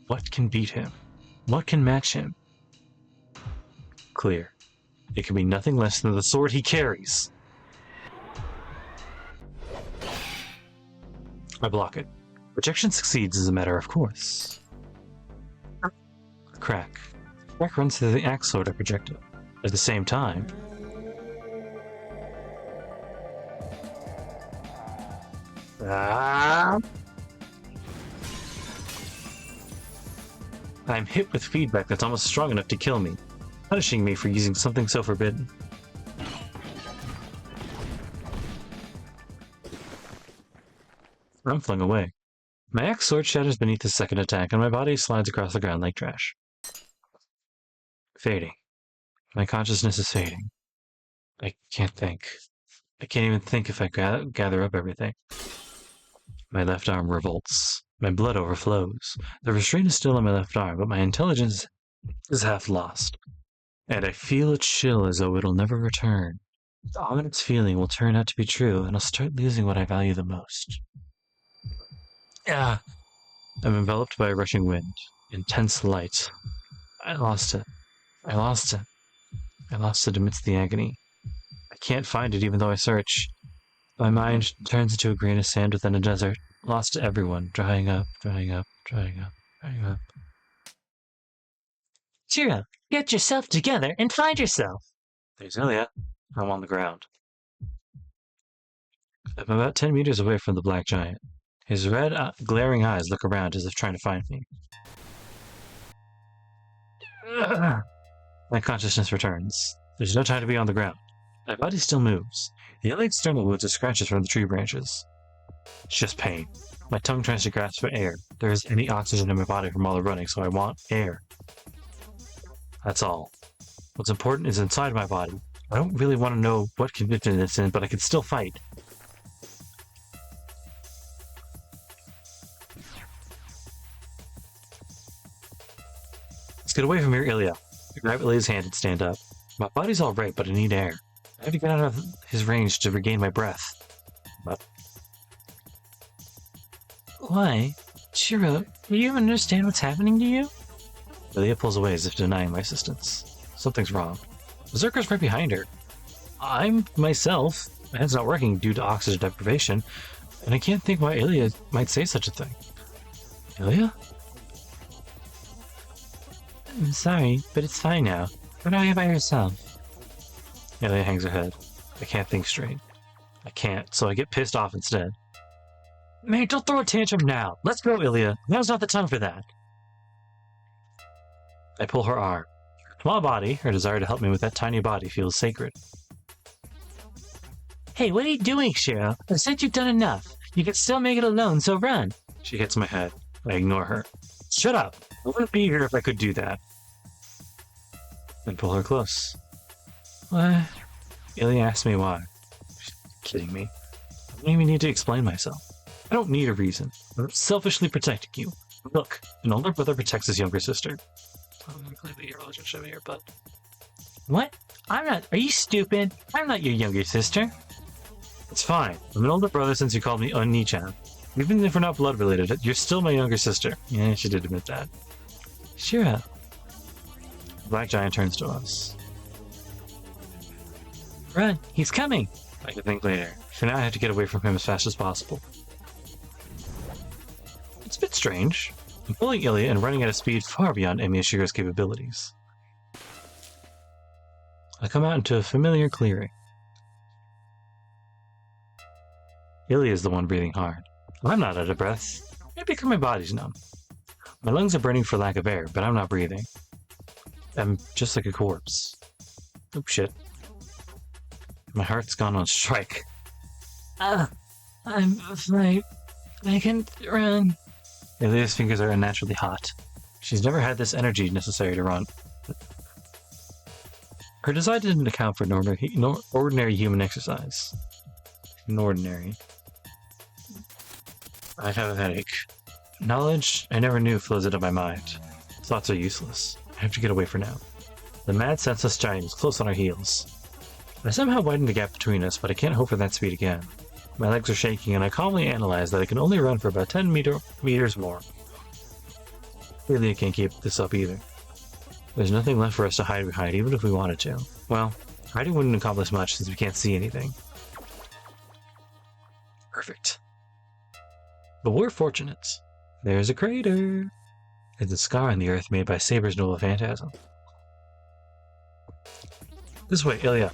What can beat him? What can match him? Clear. It can be nothing less than the sword he carries. I block it. Projection succeeds as a matter of course. Crack. Crack runs through the axe sword I projected. At the same time, I'm hit with feedback that's almost strong enough to kill me, punishing me for using something so forbidden. I'm flung away. My axe sword shatters beneath the second attack, and my body slides across the ground like trash. Fading. My consciousness is fading. I can't think. I can't even think if I gather up everything. My left arm revolts. My blood overflows. The restraint is still on my left arm, but my intelligence is half lost. And I feel a chill as though it'll never return. The ominous feeling will turn out to be true, and I'll start losing what I value the most. I'm enveloped by a rushing wind. Intense light. I lost it. I lost it. I lost it amidst the agony. I can't find it even though I search. My mind turns into a grain of sand within a desert, lost to everyone, drying up, drying up, drying up, drying up. Shirou, get yourself together and find yourself. There's Emiya. I'm on the ground. I'm about 10 meters away from the black giant. His red, glaring eyes look around as if trying to find me. My consciousness returns. There's no time to be on the ground. My body still moves. The only external wounds are scratches from the tree branches. It's just pain. My tongue tries to grasp for air. There isn't any oxygen in my body from all the running, so I want air. That's all. What's important is inside my body. I don't really want to know what condition it's in, but I can still fight. Let's get away from here, Ilya. I grab Ilya's hand and stand up. My body's all right, but I need air. I have to get out of his range to regain my breath. But... Why? Shirou, do you even understand what's happening to you? Ilya pulls away as if denying my assistance. Something's wrong. Berserker's right behind her. I'm myself. My head's not working due to oxygen deprivation, and I can't think why Ilya might say such a thing. Ilya? I'm sorry, but it's fine now. Run away by yourself. Ilya hangs her head. I can't think straight. I can't, so I get pissed off instead. Man, don't throw a tantrum now! Let's go, Ilya! Now's not the time for that! I pull her arm. Her small body, her desire to help me with that tiny body feels sacred. Hey, what are you doing, Shirou? I said you've done enough. You can still make it alone, so run. She hits my head. I ignore her. Shut up! I wouldn't be here if I could do that. Then pull her close. What? Ilya asks me why. She's kidding me. I don't even need to explain myself. I don't need a reason. I'm selfishly protecting you. Look, an older brother protects his younger sister. I'm not clearly your relationship here, but... What? I'm not... Are you stupid? I'm not your younger sister. It's fine. I'm an older brother since you called me Oni-chan. Even if we're not blood related, you're still my younger sister. Yeah, she did admit that. Shirou. The black giant turns to us. Run, he's coming. I can think later. For now, I have to get away from him as fast as possible. It's a bit strange. I'm pulling Ilya and running at a speed far beyond Emiya Shirou's capabilities. I come out into a familiar clearing. Ilya is the one breathing hard. I'm not out of breath. Maybe because my body's numb. My lungs are burning for lack of air, but I'm not breathing. I'm just like a corpse. Oh shit. My heart's gone on strike. I'm afraid I can run. Ilya's fingers are unnaturally hot. She's never had this energy necessary to run. Her design didn't account for ordinary human exercise. Ordinary. I have a headache. Knowledge I never knew flows into my mind. Thoughts are useless. I have to get away for now. The mad senseless giant is close on our heels. I somehow widened the gap between us, but I can't hope for that speed again. My legs are shaking, and I calmly analyze that I can only run for about 10 meters more. Clearly I can't keep this up either. There's nothing left for us to hide behind, even if we wanted to. Well, hiding wouldn't accomplish much since we can't see anything. Perfect. But we're fortunate. There's a crater. It's a scar on the earth made by Saber's noble phantasm. This way, Ilya.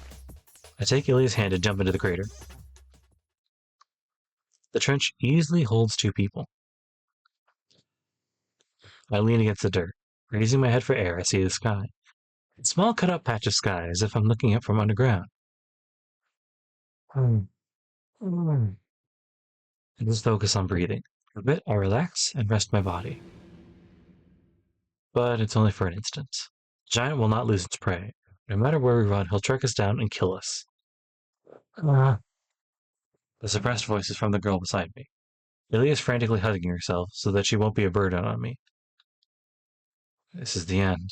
I take Ilya's hand and jump into the crater. The trench easily holds 2 people. I lean against the dirt. Raising my head for air, I see the sky. A small cut-up patch of sky, as if I'm looking up from underground. I just focus on breathing. For a bit, I relax and rest my body. But it's only for an instant. The giant will not lose its prey. No matter where we run, he'll track us down and kill us. The suppressed voice is from the girl beside me. Ilya is frantically hugging herself so that she won't be a burden on me. This is the end.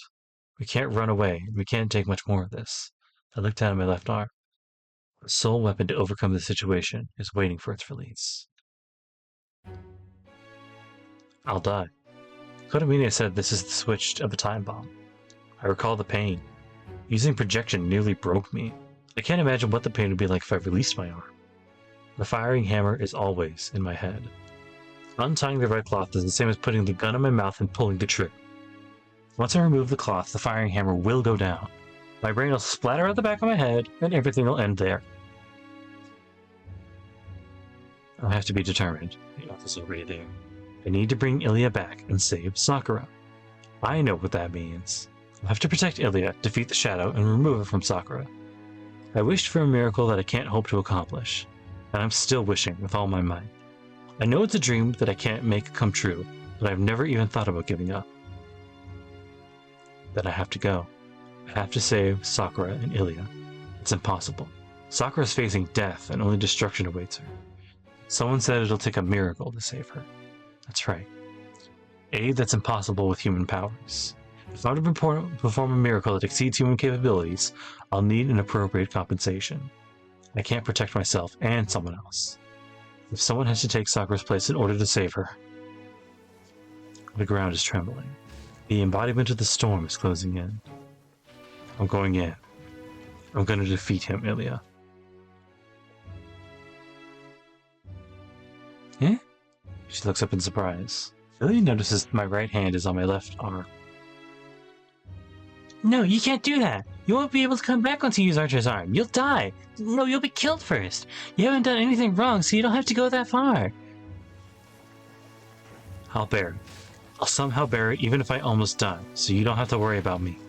We can't run away. We can't take much more of this. I look down at my left arm. The sole weapon to overcome the situation is waiting for its release. I'll die. Kotomine said this is the switch of a time bomb. I recall the pain. Using projection nearly broke me. I can't imagine what the pain would be like if I released my arm. The firing hammer is always in my head. Untying the red cloth is the same as putting the gun in my mouth and pulling the trigger. Once I remove the cloth, the firing hammer will go down. My brain will splatter out the back of my head, and everything will end there. I have to be determined. The office is already there. I need to bring Ilya back and save Sakura. I know what that means. I'll have to protect Ilya, defeat the shadow, and remove it from Sakura. I wished for a miracle that I can't hope to accomplish, and I'm still wishing with all my might. I know it's a dream that I can't make come true, but I've never even thought about giving up. Then I have to go. I have to save Sakura and Emiya. It's impossible. Sakura's facing death and only destruction awaits her. Someone said it'll take a miracle to save her. That's right. That's impossible with human powers. If I'm to perform a miracle that exceeds human capabilities, I'll need an appropriate compensation. I can't protect myself and someone else. If someone has to take Sakura's place in order to save her. The ground is trembling. The embodiment of the storm is closing in. I'm going in. I'm going to defeat him, Emiya. Eh? She looks up in surprise. Emiya notices my right hand is on my left arm. No, you can't do that. You won't be able to come back once you use Archer's arm. You'll die. No, you'll be killed first. You haven't done anything wrong, so you don't have to go that far. I'll bear it. I'll somehow bear it even if I almost die, so you don't have to worry about me.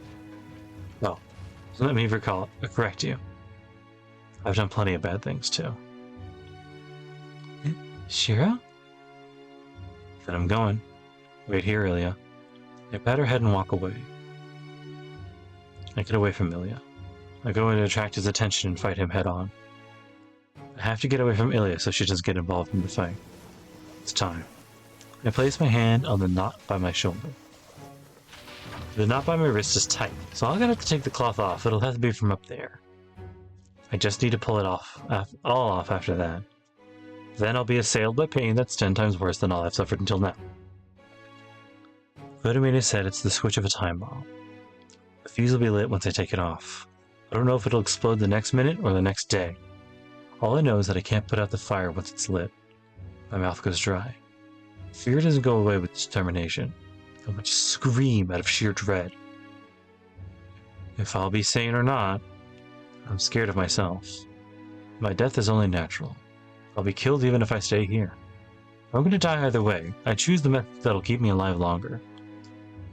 Well, let me correct you. I've done plenty of bad things too. Shirou? Then I'm going. Wait here, Emiya. I pat her head and walk away. I get away from Emiya. I go in to attract his attention and fight him head on. I have to get away from Emiya so she doesn't get involved in the fight. It's time. I place my hand on the knot by my shoulder. The knot by my wrist is tight, so I'm gonna have to take the cloth off. It'll have to be from up there. I just need to pull it all off after that. Then I'll be assailed by pain that's 10 times worse than all I've suffered until now. Kotomine said it's the switch of a time bomb. The fuse will be lit once I take it off. I don't know if it'll explode the next minute or the next day. All I know is that I can't put out the fire once it's lit. My mouth goes dry. Fear doesn't go away with determination. I would scream out of sheer dread. If I'll be sane or not, I'm scared of myself. My death is only natural. I'll be killed even if I stay here. I'm going to die either way. I choose the method that'll keep me alive longer.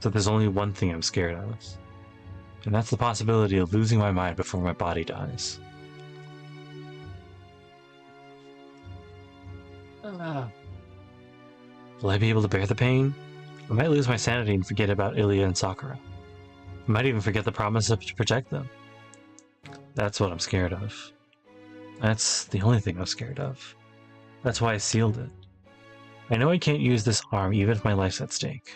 So there's only one thing I'm scared of. And that's the possibility of losing my mind before my body dies. Will I be able to bear the pain? I might lose my sanity and forget about Emiya and Sakura. I might even forget the promise to protect them. That's what I'm scared of. That's the only thing I'm scared of. That's why I sealed it. I know I can't use this arm even if my life's at stake.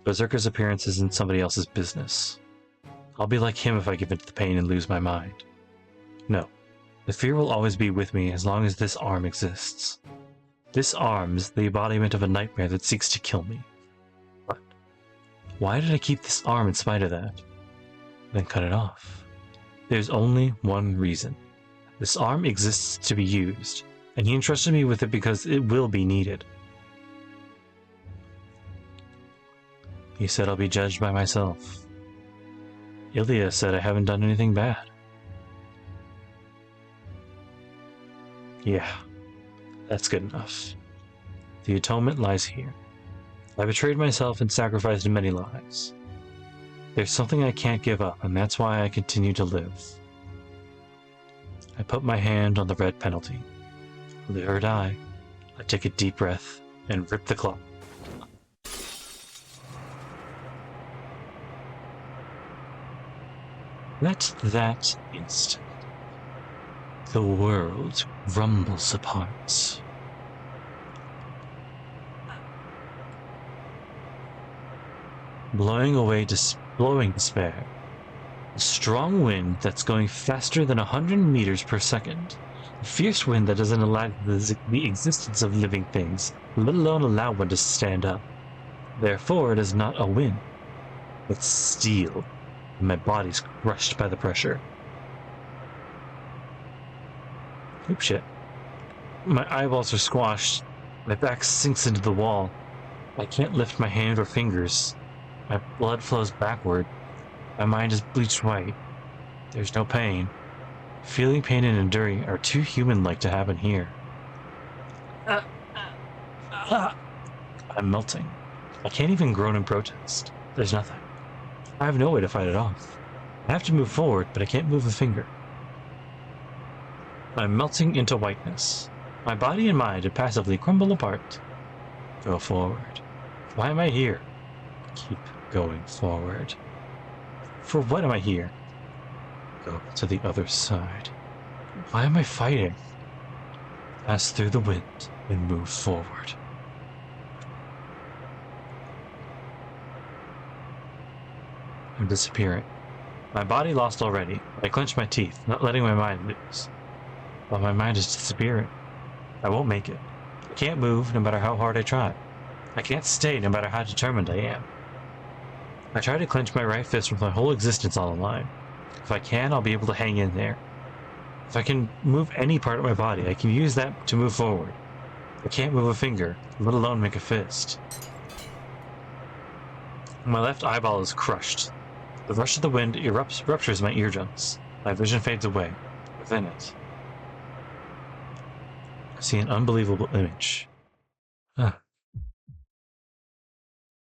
Berserker's appearance isn't somebody else's business. I'll be like him if I give in to the pain and lose my mind. No, the fear will always be with me as long as this arm exists. This arm is the embodiment of a nightmare that seeks to kill me. But why did I keep this arm in spite of that? Then cut it off. There's only one reason. This arm exists to be used, and he entrusted me with it because it will be needed. He said I'll be judged by myself. Emiya said I haven't done anything bad. Yeah, that's good enough. The atonement lies here. I betrayed myself and sacrificed many lives. There's something I can't give up, and that's why I continue to live. I put my hand on the red penalty. Live or die. I take a deep breath and rip the cloth. At that instant, the world rumbles apart. Blowing despair. A strong wind that's going faster than 100 meters per second. A fierce wind that doesn't allow the existence of living things, let alone allow one to stand up. Therefore, it is not a wind. It's steel, and my body's crushed by the pressure. Oop shit. My eyeballs are squashed. My back sinks into the wall. I can't lift my hand or fingers. My blood flows backward. My mind is bleached white. There's no pain. Feeling pain and enduring are too human-like to happen here. I'm melting. I can't even groan in protest. There's nothing. I have no way to fight it off. I have to move forward, but I can't move a finger. I'm melting into whiteness. My body and mind passively crumble apart. Go forward. Why am I here? Keep going forward. For what am I here? Go to the other side. Why am I fighting? Pass through the wind and move forward. I'm disappearing. My body lost already. I clench my teeth, not letting my mind loose. But my mind is disappearing. I won't make it. I can't move no matter how hard I try. I can't stay no matter how determined I am. I try to clench my right fist with my whole existence on the line. If I can, I'll be able to hang in there. If I can move any part of my body, I can use that to move forward. I can't move a finger, let alone make a fist. My left eyeball is crushed. The rush of the wind ruptures my eardrums. My vision fades away. Within it, I see an unbelievable image.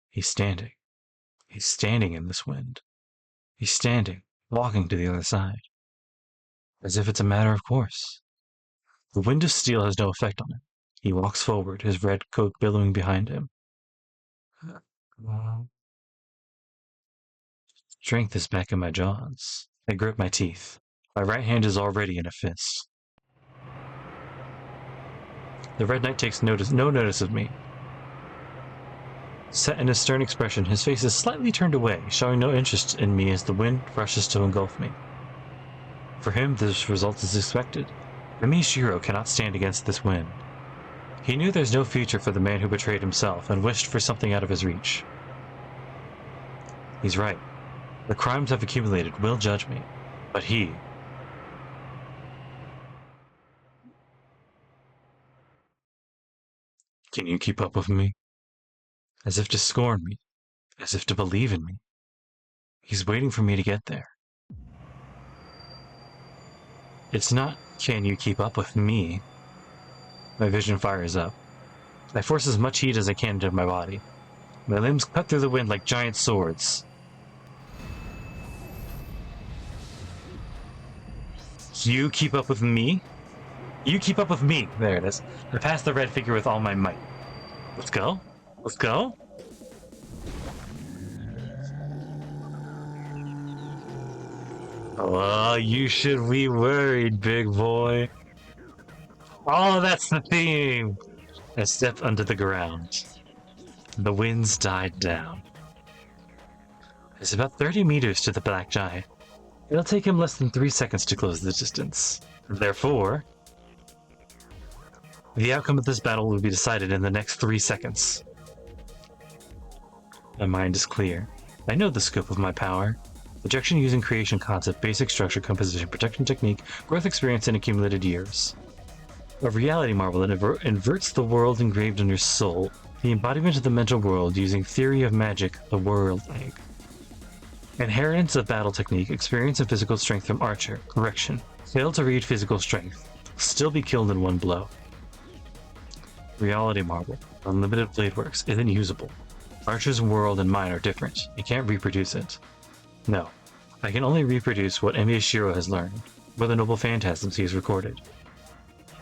He's standing. He's standing in this wind. He's standing, walking to the other side. As if it's a matter of course. The wind of steel has no effect on him. He walks forward, his red coat billowing behind him. Strength is back in my jaws. I grip my teeth. My right hand is already in a fist. The Red Knight takes no notice of me. Set in a stern expression, his face is slightly turned away, showing no interest in me as the wind rushes to engulf me. For him, this result is expected. Emiya Shirou cannot stand against this wind. He knew there's no future for the man who betrayed himself and wished for something out of his reach. He's right. The crimes I've accumulated will judge me, but he... Can you keep up with me? As if to scorn me, as if to believe in me. He's waiting for me to get there. It's not, can you keep up with me? My vision fires up. I force as much heat as I can into my body. My limbs cut through the wind like giant swords. You keep up with me? You keep up with me! There it is. I pass the red figure with all my might. Let's go. Let's go. Oh, you should be worried, big boy. Oh, that's the theme! I step under the ground. The winds died down. It's about 30 meters to the Black Giant. It'll take him less than 3 seconds to close the distance. Therefore, the outcome of this battle will be decided in the next 3 seconds. My mind is clear. I know the scope of my power. Projection using creation concept, basic structure, composition, protection technique, growth experience, and accumulated years. A reality marble that inverts the world engraved on your soul. The embodiment of the mental world using theory of magic, the world egg. Inheritance of battle technique, experience and physical strength from archer. Correction. Fail to read physical strength. Still be killed in one blow. Reality marble. Unlimited blade works. Isn't usable. Archer's world and mine are different. You can't reproduce it. No. I can only reproduce what Emiya Shirou has learned, or the noble phantasms he has recorded.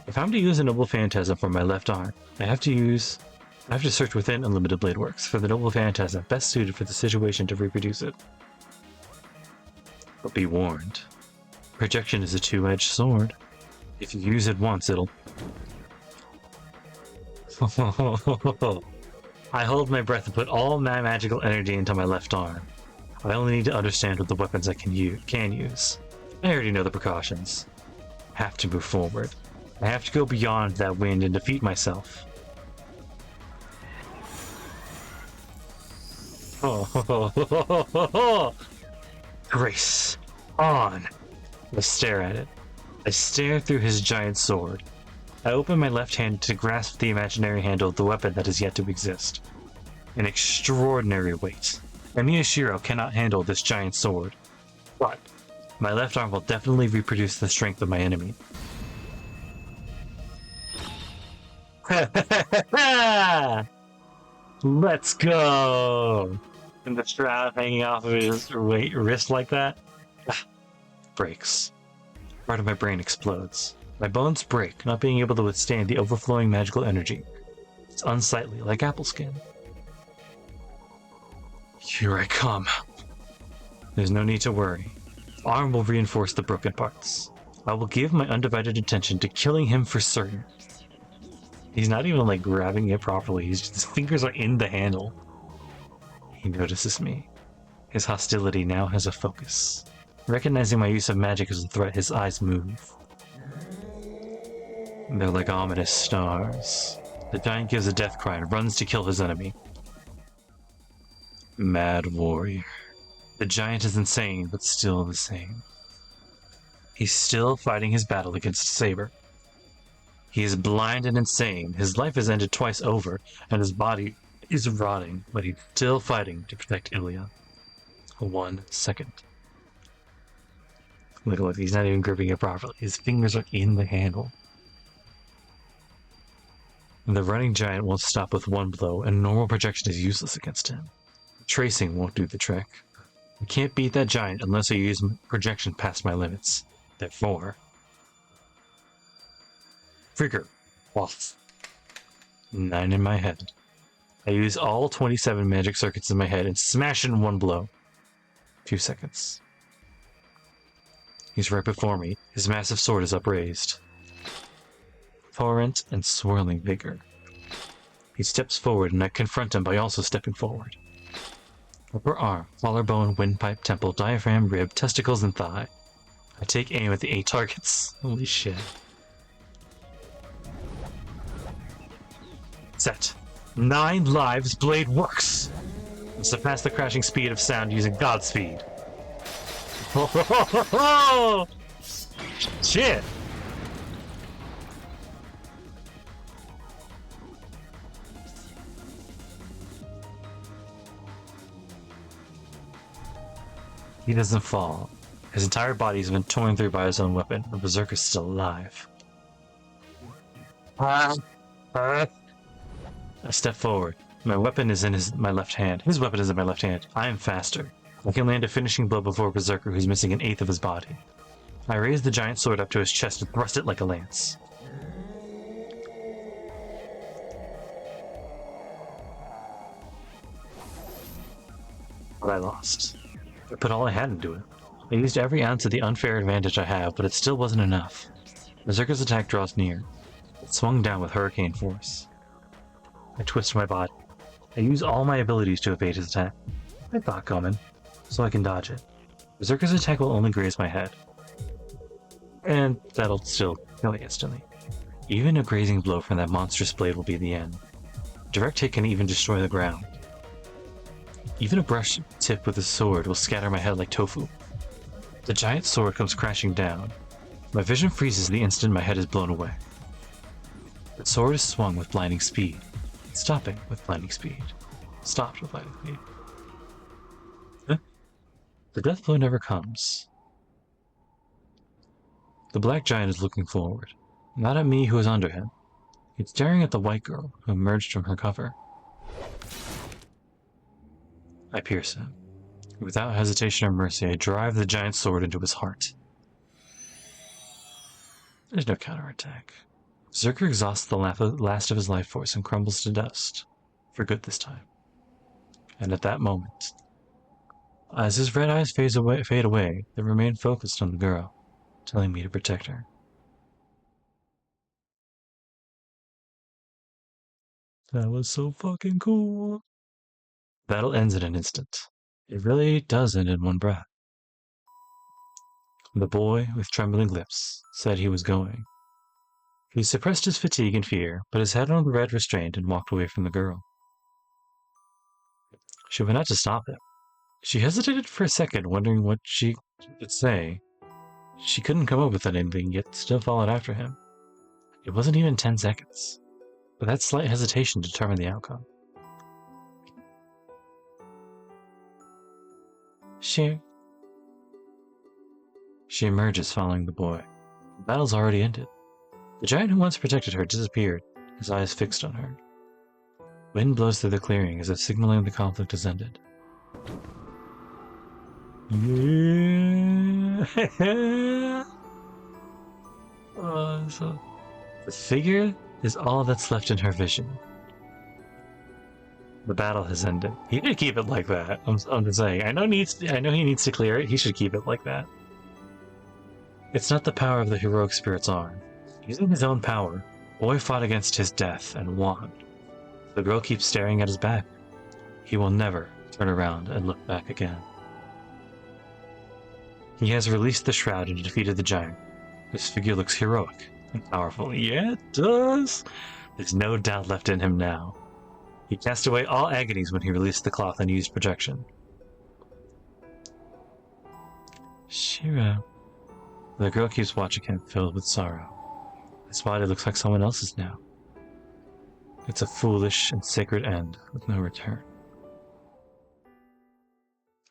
If I'm to use a noble phantasm for my left arm, I have to search within Unlimited Blade Works for the noble phantasm best suited for the situation to reproduce it. But be warned. Projection is a two-edged sword. If you use it once, it'll... I hold my breath and put all my magical energy into my left arm. I only need to understand what the weapons I can use. I already know the precautions. I have to move forward. I have to go beyond that wind and defeat myself. Grace. On. I stare at it. I stare through his giant sword. I open my left hand to grasp the imaginary handle of the weapon that is yet to exist. An extraordinary weight. Emiya Shirou cannot handle this giant sword. But my left arm will definitely reproduce the strength of my enemy. Let's go! And the strap hanging off of his wrist like that breaks. Part of my brain explodes. My bones break, not being able to withstand the overflowing magical energy. It's unsightly, like apple skin. Here I come. There's no need to worry. Arm will reinforce the broken parts. I will give my undivided attention to killing him for certain. He's not even like grabbing it properly. His fingers are in the handle. He notices me. His hostility now has a focus. Recognizing my use of magic as a threat, his eyes move. They're like ominous stars. The giant gives a death cry and runs to kill his enemy. Mad warrior. The giant is insane, but still the same. He's still fighting his battle against Saber. He is blind and insane. His life has ended twice over, and his body is rotting, but he's still fighting to protect Emiya. 1 second. Look, he's not even gripping it properly. His fingers are in the handle. The running giant won't stop with one blow, and normal projection is useless against him. Tracing won't do the trick. I can't beat that giant unless I use projection past my limits. Therefore... Trigger. Off. 9 in my head. I use all 27 magic circuits in my head and smash it in one blow. 2 seconds. He's right before me. His massive sword is upraised. Torrent and swirling vigor. He steps forward and I confront him by also stepping forward. Upper arm, collarbone, windpipe, temple, diaphragm, rib, testicles, and thigh. I take aim at the 8 targets. Holy shit. Set. 9 lives, blade works! I surpass the crashing speed of sound using Godspeed. Oh, shit! He doesn't fall. His entire body has been torn through by his own weapon. The berserker is still alive. I step forward. My weapon is in my left hand. His weapon is in my left hand. I am faster. I can land a finishing blow before Berserker, who's missing an 1/8 of his body. I raise the giant sword up to his chest and thrust it like a lance. But I lost. I put all I had into it. I used every ounce of the unfair advantage I have, but it still wasn't enough. Berserker's attack draws near. It swung down with hurricane force. I twist my body. I use all my abilities to evade his attack. I thought coming, so I can dodge it. Berserker's attack will only graze my head. And that'll still kill me instantly. Even a grazing blow from that monstrous blade will be the end. Direct hit can even destroy the ground. Even a brush tip with a sword will scatter my head like tofu. The giant sword comes crashing down. My vision freezes the instant my head is blown away. The sword is swung with blinding speed, stopping with blinding speed, stopped with blinding speed. Huh? The death blow never comes. The black giant is looking forward, not at me who is under him. It's staring at the white girl who emerged from her cover. I pierce him. Without hesitation or mercy, I drive the giant sword into his heart. There's no counterattack. Berserker exhausts the last of his life force and crumbles to dust. For good this time. And at that moment, as his red eyes fade away, they remain focused on the girl, telling me to protect her. That was so fucking cool. Battle ends in an instant. It really does end in one breath. The boy, with trembling lips, said he was going. He suppressed his fatigue and fear, put his head on the red restraint and walked away from the girl. She went out to stop him. She hesitated for a second, wondering what she could say. She couldn't come up with anything, yet still followed after him. It wasn't even 10 seconds, but that slight hesitation determined the outcome. She emerges following the boy. The battle's already ended. The giant who once protected her disappeared, his eyes fixed on her. Wind blows through the clearing as if signaling the conflict has ended. Yeah. So the figure is all that's left in her vision. The battle has ended. He should keep it like that. I'm just saying. I know he needs to clear it. He should keep it like that. It's not the power of the heroic spirit's arm. Using his own power, Boy fought against his death and won. The girl keeps staring at his back. He will never turn around and look back again. He has released the shroud and defeated the giant. His figure looks heroic and powerful. Yeah, it does. There's no doubt left in him now. He cast away all agonies when he released the cloth and used projection. Shirou. The girl keeps watching him, filled with sorrow. His body looks like someone else's now. It's a foolish and sacred end with no return.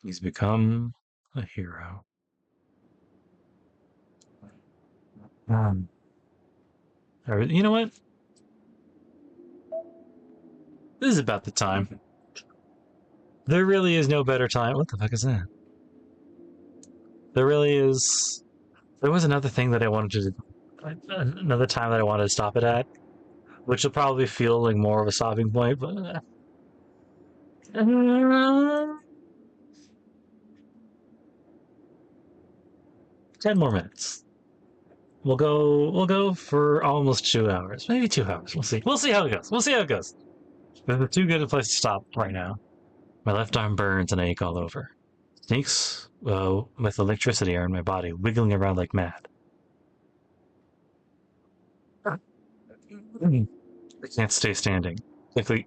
He's become a hero. You know what? This is about the time. There really is no better time. What the fuck is that? There really is. There was another thing that I wanted to. Another time that I wanted to stop it at, which will probably feel like more of a stopping point, but. 10 more minutes. We'll go for almost 2 hours. Maybe 2 hours. We'll see. We'll see how it goes. This is too good a place to stop right now. My left arm burns and I ache all over. Snakes, with electricity are in my body, wiggling around like mad. I can't stay standing. I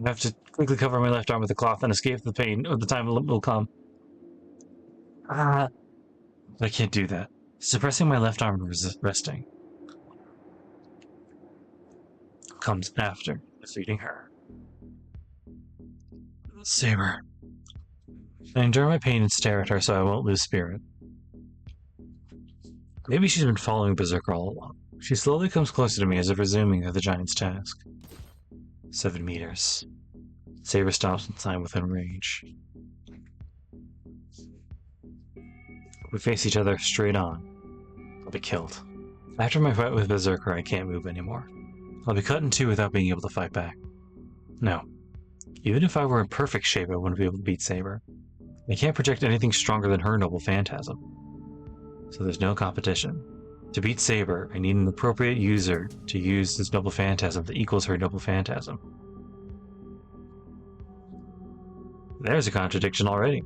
have to quickly cover my left arm with a cloth and escape the pain of the time will come. I can't do that. Suppressing my left arm and resting comes after defeating her. Saber. I endure my pain and stare at her so I won't lose spirit. Maybe she's been following Berserker all along. She slowly comes closer to me as if resuming the giant's task. 7 meters. Saber stops in time within range. We face each other straight on. I'll be killed. After my fight with Berserker, I can't move anymore. I'll be cut in two without being able to fight back. No. Even if I were in perfect shape, I wouldn't be able to beat Saber. I can't project anything stronger than her noble phantasm. So there's no competition. To beat Saber, I need an appropriate user to use this noble phantasm that equals her noble phantasm. There's a contradiction already.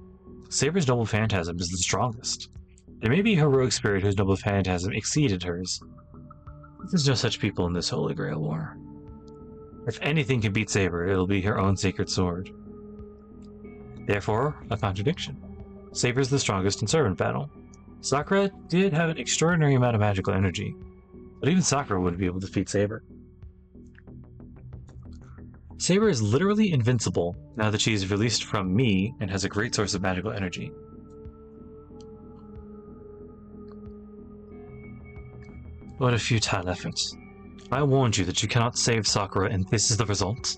Saber's noble phantasm is the strongest. There may be a heroic spirit whose noble phantasm exceeded hers. There's no such people in this Holy Grail War. If anything can beat Saber, it'll be her own sacred sword. Therefore, a contradiction. Saber's the strongest in servant battle. Sakura did have an extraordinary amount of magical energy, but even Sakura wouldn't be able to defeat Saber. Saber is literally invincible now that she is released from me and has a great source of magical energy. What a futile effort. I warned you that you cannot save Sakura, and this is the result?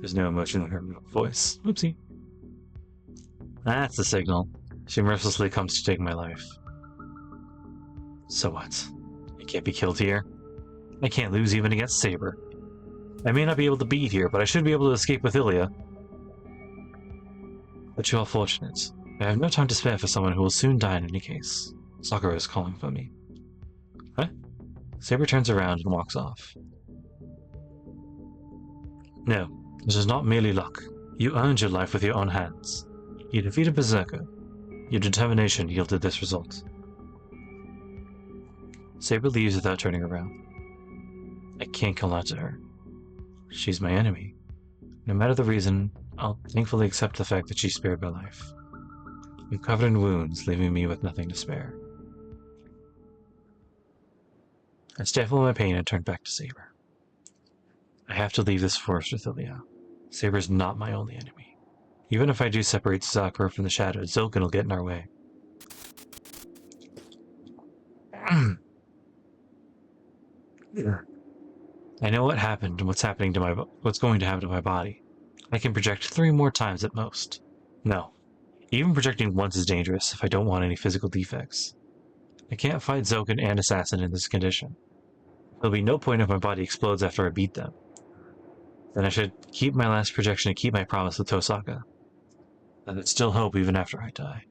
There's no emotion in her voice. Oopsie. That's the signal. She mercilessly comes to take my life. So what? I can't be killed here. I can't lose even against Saber. I may not be able to beat here, but I should be able to escape with Emiya. But you're all fortunate. I have no time to spare for someone who will soon die in any case. Sakura is calling for me. Huh? Saber turns around and walks off. No, this is not merely luck. You earned your life with your own hands. You defeated Berserker. Your determination yielded this result. Saber leaves without turning around. I can't come out to her. She's my enemy. No matter the reason, I'll thankfully accept the fact that she spared my life. I'm covered in wounds, leaving me with nothing to spare. I stifle my pain and turn back to Saber. I have to leave this forest with Emiya. Saber's not my only enemy. Even if I do separate Sakura from the shadows, Zoken will get in our way. I know what happened and what's going to happen to my body. I can project 3 more times at most. No, even projecting once is dangerous if I don't want any physical defects. I can't fight Zoken and Assassin in this condition. There'll be no point if my body explodes after I beat them. Then I should keep my last projection and keep my promise with Tosaka. That there's still hope even after I die.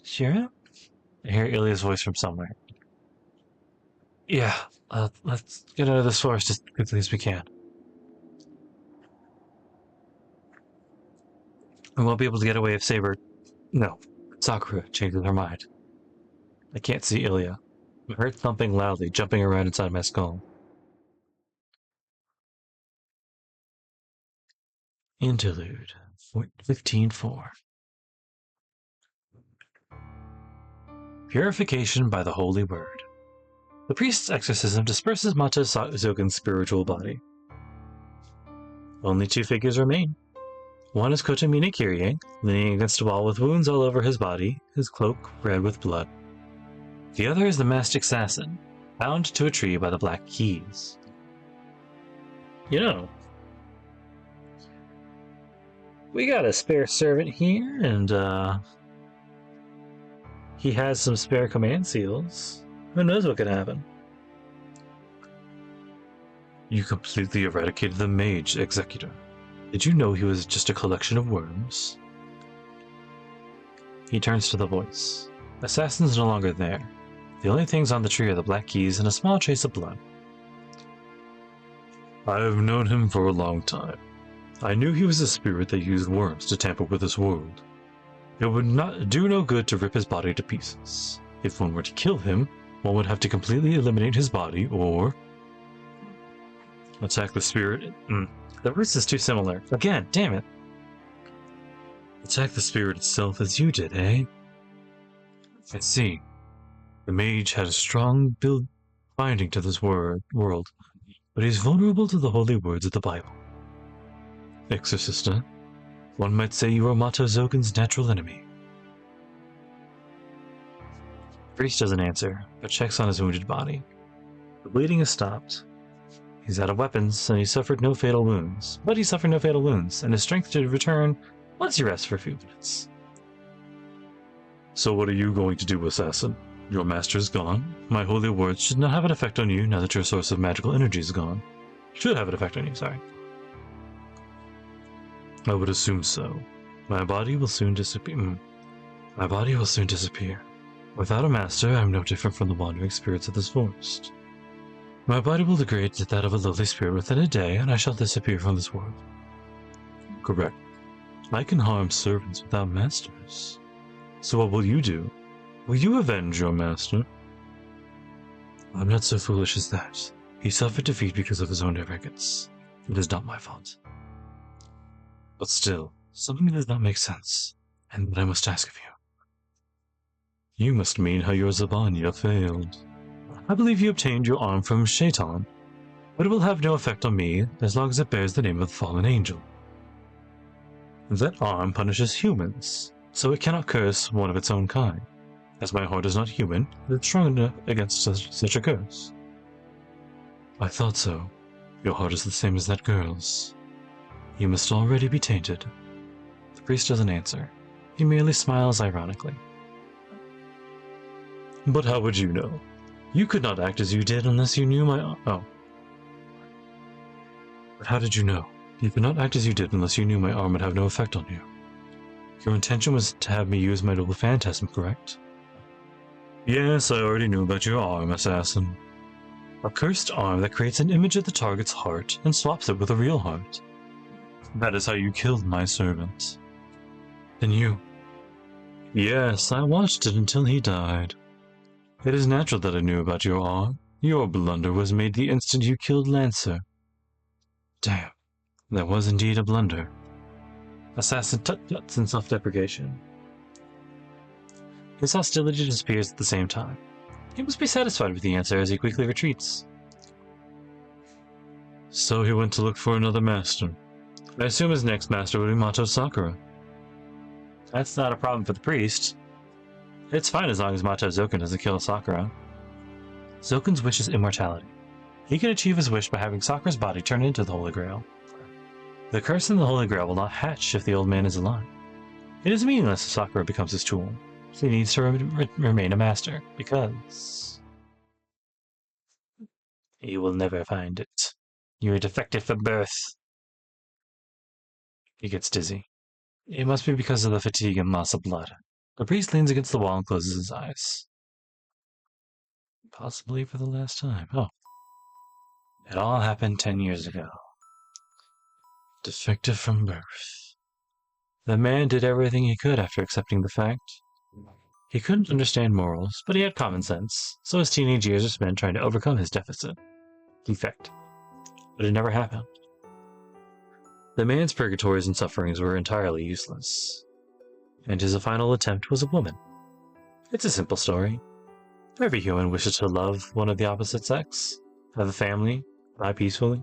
Shirou? I hear Ilya's voice from somewhere. Yeah, let's get out of this forest as quickly as we can. We won't be able to get away if Sakura changes her mind. I can't see Ilya. I heard thumping loudly, jumping around inside my skull. Interlude 15:4. Purification by the Holy Word. The priest's exorcism disperses Mata Zoken's spiritual body. Only two figures remain. One is Kotomine Kyrie, leaning against a wall with wounds all over his body, his cloak red with blood. The other is the masked assassin, bound to a tree by the black keys. You know, we got a spare servant here, and he has some spare command seals. Who knows what could happen? You completely eradicated the mage executor. Did you know he was just a collection of worms? He turns to the voice. Assassin's no longer there. The only things on the tree are the black keys and a small trace of blood. I have known him for a long time. I knew he was a spirit that used worms to tamper with this world. It would not do no good to rip his body to pieces. If one were to kill him, one would have to completely eliminate his body, or attack the spirit. The verse is too similar. Again, damn it. Attack the spirit itself as you did, eh? I see. The mage had a strong binding to this world, but he's vulnerable to the holy words of the Bible. Exorcist, huh? One might say you are Mata Zoken's natural enemy. Priest doesn't answer, but checks on his wounded body. The bleeding has stopped. He's out of weapons, and he suffered no fatal wounds. But he suffered no fatal wounds, and his strength should return once he rests for a few minutes. So what are you going to do, assassin? Your master is gone. My holy words should not have an effect on you now that your source of magical energy is gone. Should have an effect on you, sorry. I would assume so. My body will soon disappear. My body will soon disappear. Without a master, I am no different from the wandering spirits of this forest. My body will degrade to that of a lowly spirit within a day, and I shall disappear from this world. Correct. I can harm servants without masters. So what will you do? Will you avenge your master? I'm not so foolish as that. He suffered defeat because of his own arrogance. It is not my fault. But still, something does not make sense, and that I must ask of you. You must mean how your Zabanya failed. I believe you obtained your arm from Shaitan, but it will have no effect on me as long as it bears the name of the fallen angel. That arm punishes humans, so it cannot curse one of its own kind. As my heart is not human, it is strong enough against such a curse. I thought so. Your heart is the same as that girl's. You must already be tainted. The priest doesn't answer. He merely smiles ironically. But how would you know? You could not act as you did unless you knew my... Oh. But how did you know? You could not act as you did unless you knew my arm would have no effect on you. Your intention was to have me use my double phantasm, correct? Yes, I already knew about your arm, assassin. A cursed arm that creates an image of the target's heart and swaps it with a real heart. That is how you killed my servant. Then you... Yes, I watched it until he died. It is natural that I knew about your arm. Your blunder was made the instant you killed Lancer. Damn, that was indeed a blunder. Assassin tut-tuts in self-deprecation. His hostility disappears at the same time. He must be satisfied with the answer as he quickly retreats. So he went to look for another master. I assume his next master would be Mato Sakura. That's not a problem for the priest. It's fine as long as Mato Zoken doesn't kill Sakura. Zoken's wish is immortality. He can achieve his wish by having Sakura's body turned into the Holy Grail. The curse in the Holy Grail will not hatch if the old man is alive. It is meaningless if Sakura becomes his tool. He needs to remain a master, because he will never find it. You're defective from birth. He gets dizzy. It must be because of the fatigue and loss of blood. The priest leans against the wall and closes his eyes. Possibly for the last time. Oh. It all happened 10 years ago. Defective from birth. The man did everything he could after accepting the fact. He couldn't understand morals, but he had common sense, so his teenage years are spent trying to overcome his defect. But it never happened. The man's purgatories and sufferings were entirely useless, and his final attempt was a woman. It's a simple story. Every human wishes to love one of the opposite sex, have a family, die peacefully.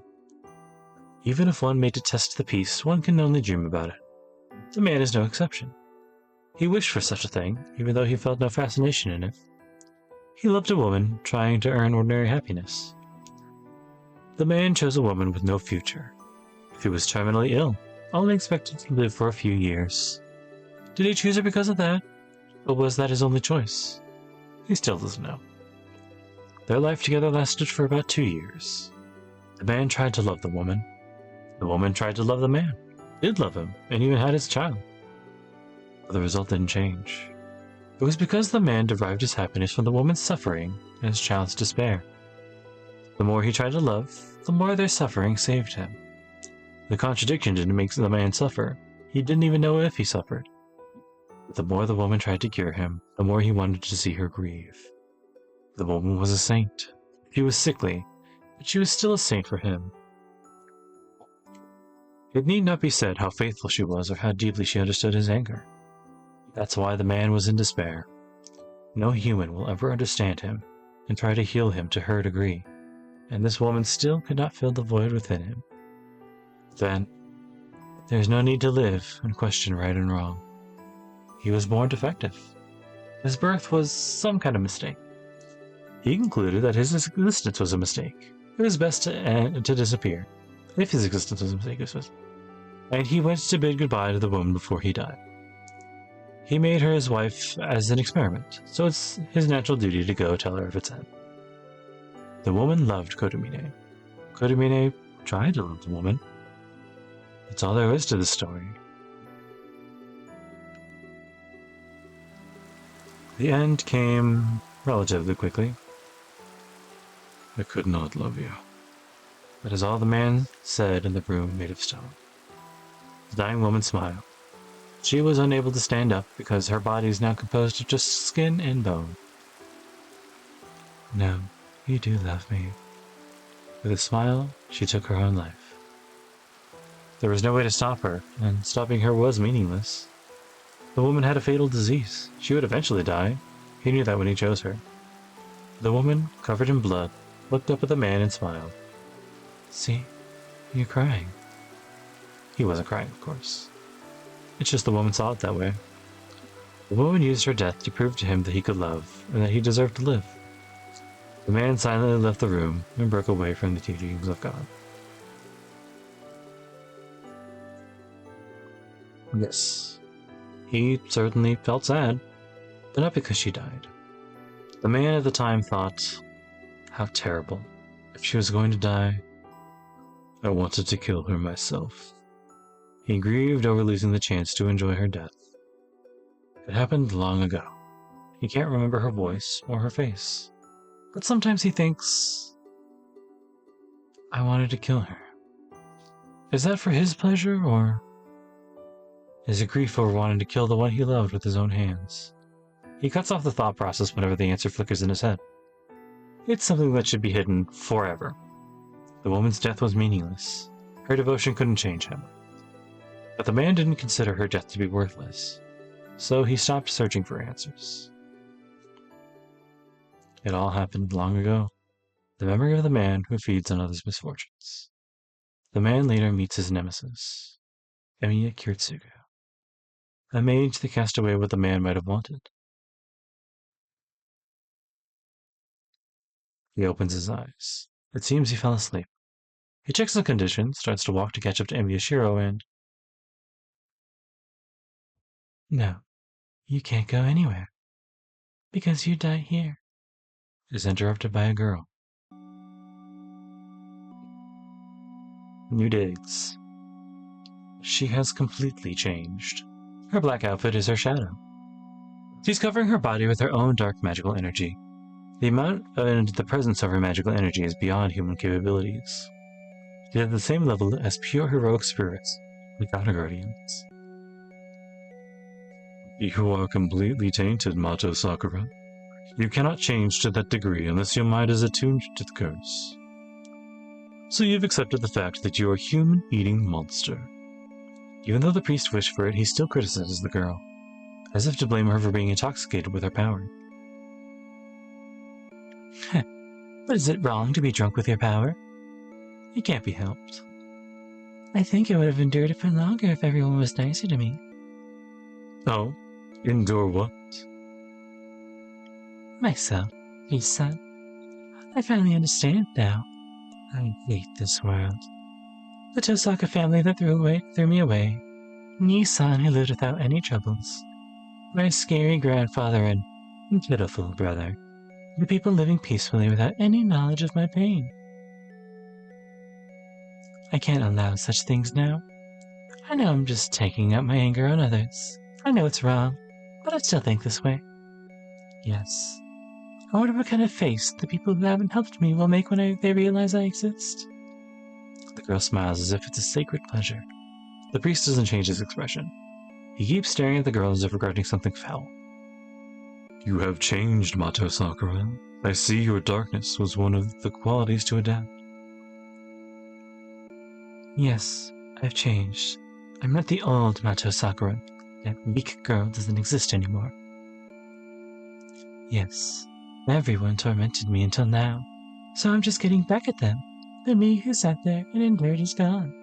Even if one may detest the peace, one can only dream about it. The man is no exception. He wished for such a thing, even though he felt no fascination in it. He loved a woman, trying to earn ordinary happiness. The man chose a woman with no future. If he was terminally ill, only expected to live for a few years. Did he choose her because of that? Or was that his only choice? He still doesn't know. Their life together lasted for about 2 years. The man tried to love the woman. The woman tried to love the man, did love him, and even had his child. But the result didn't change. It was because the man derived his happiness from the woman's suffering and his child's despair. The more he tried to love, the more their suffering saved him. The contradiction didn't make the man suffer. He didn't even know if he suffered. But the more the woman tried to cure him, the more he wanted to see her grieve. The woman was a saint. She was sickly, but she was still a saint for him. It need not be said how faithful she was or how deeply she understood his anger. That's why the man was in despair. No human will ever understand him and try to heal him to her degree, and this woman still could not fill the void within him. Then, there's no need to live and question right and wrong. He was born defective. His birth was some kind of mistake. He concluded that his existence was a mistake. It was best to disappear. If his existence was a mistake, and he went to bid goodbye to the woman before he died. He made her his wife as an experiment, so it's his natural duty to go tell her of its end. The woman loved Kotomine. Kotomine tried to love the woman. That's all there is to the story. The end came relatively quickly. I could not love you. That is all the man said in the room made of stone. The dying woman smiled. She was unable to stand up because her body is now composed of just skin and bone. No, you do love me. With a smile, she took her own life. There was no way to stop her, and stopping her was meaningless. The woman had a fatal disease. She would eventually die. He knew that when he chose her. The woman, covered in blood, looked up at the man and smiled. See, you're crying. He wasn't crying, of course. It's just the woman saw it that way. The woman used her death to prove to him that he could love, and that he deserved to live. The man silently left the room and broke away from the teachings of God. Yes, he certainly felt sad, but not because she died. The man at the time thought, how terrible. If she was going to die, I wanted to kill her myself. He grieved over losing the chance to enjoy her death. It happened long ago. He can't remember her voice or her face. But sometimes he thinks, I wanted to kill her. Is that for his pleasure, or is it grief over wanting to kill the one he loved with his own hands? He cuts off the thought process whenever the answer flickers in his head. It's something that should be hidden forever. The woman's death was meaningless. Her devotion couldn't change him. But the man didn't consider her death to be worthless, so he stopped searching for answers. It all happened long ago. The memory of the man who feeds on others' misfortunes. The man later meets his nemesis, Emiya, a mage that cast away what the man might have wanted. He opens his eyes. It seems he fell asleep. He checks the condition, starts to walk to catch up to Emiya Shirou, and... No, you can't go anywhere, because you die here, is interrupted by a girl. New digs. She has completely changed. Her black outfit is her shadow. She's covering her body with her own dark magical energy. The amount and the presence of her magical energy is beyond human capabilities. She is at the same level as pure heroic spirits, like Honor Guardians. You are completely tainted, Mato Sakura. You cannot change to that degree unless your mind is attuned to the curse. So you've accepted the fact that you are a human-eating monster. Even though the priest wished for it, he still criticizes the girl, as if to blame her for being intoxicated with her power. But is it wrong to be drunk with your power? It can't be helped. I think I would have endured it for longer if everyone was nicer to me. Oh? Endure what? Myself, Priest-san. I finally understand now. I hate this world. The Tosaka family that threw me away. Nii-san who lived without any troubles. My scary grandfather and pitiful brother. The people living peacefully without any knowledge of my pain. I can't allow such things now. I know I'm just taking out my anger on others. I know it's wrong, but I still think this way. Yes. I wonder what kind of face the people who haven't helped me will make when they realize I exist. The girl smiles as if it's a sacred pleasure. The priest doesn't change his expression. He keeps staring at the girl as if regarding something foul. You have changed, Mato Sakura. I see your darkness was one of the qualities to adapt. Yes, I've changed. I'm not the old Mato Sakura. That weak girl doesn't exist anymore. Yes, everyone tormented me until now, so I'm just getting back at them. The me who sat there and endured is gone.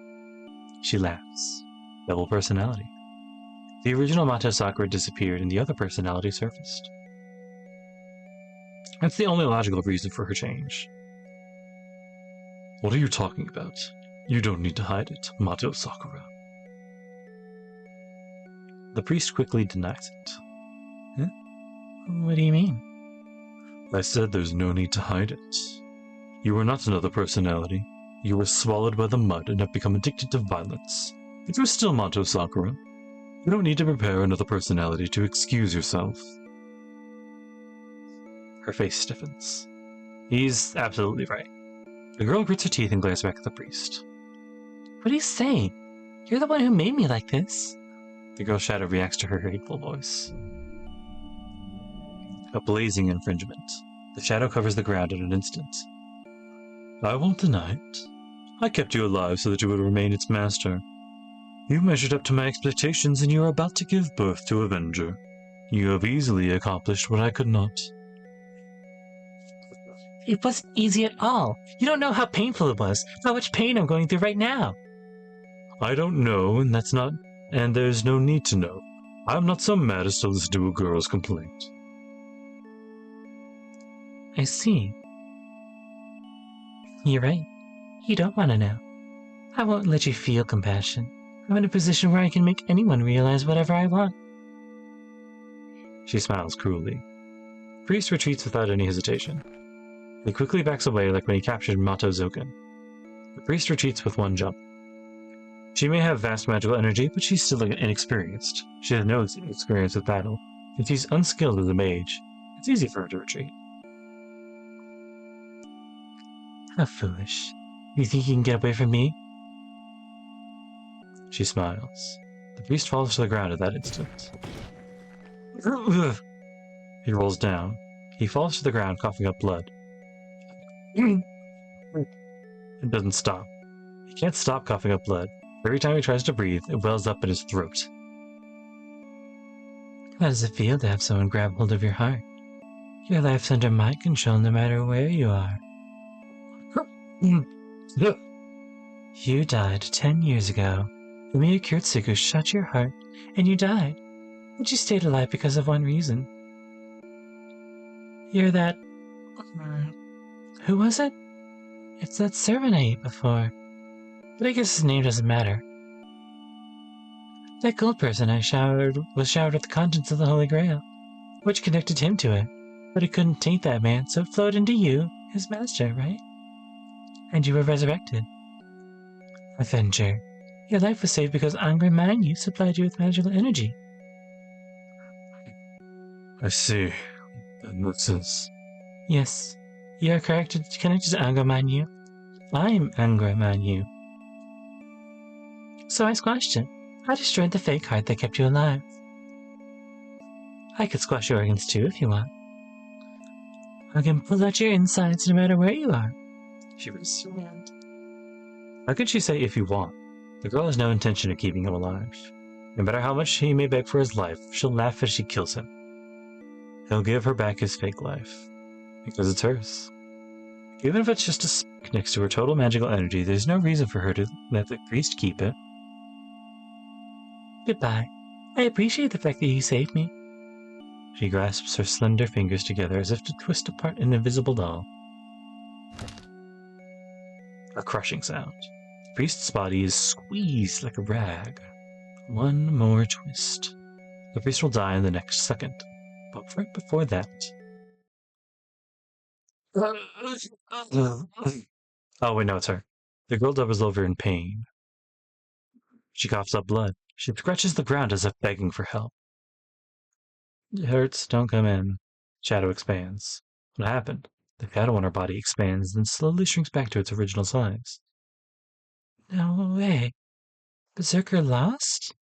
She laughs. Double personality. The original Mato Sakura disappeared and the other personality surfaced. That's the only logical reason for her change. What are you talking about? You don't need to hide it, Mato Sakura. The priest quickly denies it. Huh? What do you mean? I said there's no need to hide it. You are not another personality. You were swallowed by the mud and have become addicted to violence. But you're still Mato Sakura. You don't need to prepare another personality to excuse yourself. Her face stiffens. He's absolutely right. The girl grits her teeth and glares back at the priest. What are you saying? You're the one who made me like this. The girl's shadow reacts to her hateful voice. A blazing infringement. The shadow covers the ground in an instant. I won't deny it. I kept you alive so that you would remain its master. You measured up to my expectations and you are about to give birth to Avenger. You have easily accomplished what I could not. It wasn't easy at all. You don't know how painful it was, how much pain I'm going through right now. I don't know, and there's no need to know. I'm not so mad as to listen to a girl's complaint. I see. You're right. You don't want to know. I won't let you feel compassion. I'm in a position where I can make anyone realize whatever I want. She smiles cruelly. Priest retreats without any hesitation. He quickly backs away like when he captured Mato Zoken. The priest retreats with one jump. She may have vast magical energy, but she's still inexperienced. She has no experience with battle, and she's unskilled as a mage. It's easy for her to retreat. How foolish. You think you can get away from me? She smiles. The priest falls to the ground at that instant. He rolls down. He falls to the ground, coughing up blood. It doesn't stop. He can't stop coughing up blood. Every time he tries to breathe, it wells up in his throat. How does it feel to have someone grab hold of your heart? Your life's under my control no matter where you are. You died 10 years ago. Emiya Kurtsugu shut your heart, and you died. But you stayed alive because of one reason. You're that... Who was it? It's that servant I ate before. But I guess his name doesn't matter. That gold person was showered with the contents of the Holy Grail, which connected him to it. But it couldn't taint that man, so it flowed into you, his master, right? And you were resurrected. Avenger, your life was saved because Angry Man supplied you with magical energy. I see. That makes sense. Yes, you are connected to Angry Man you. I'm Angry Man you. So I squashed it. I destroyed the fake heart that kept you alive. I could squash your organs too if you want. I can pull out your insides no matter where you are. She was surrounded. How could she say if you want? The girl has no intention of keeping him alive. No matter how much he may beg for his life, she'll laugh as she kills him. He'll give her back his fake life. Because it's hers. Even if it's just a speck next to her total magical energy, there's no reason for her to let the priest keep it. Goodbye. I appreciate the fact that you saved me. She grasps her slender fingers together as if to twist apart an invisible doll. A crushing sound. The priest's body is squeezed like a rag. One more twist. The priest will die in the next second. But right before that... Oh, wait, no, it's her. The girl doubles over in pain. She coughs up blood. She scratches the ground as if begging for help. It hurts, don't come in. Shadow expands. What happened? The shadow on her body expands, then slowly shrinks back to its original size. No way. Berserker lost?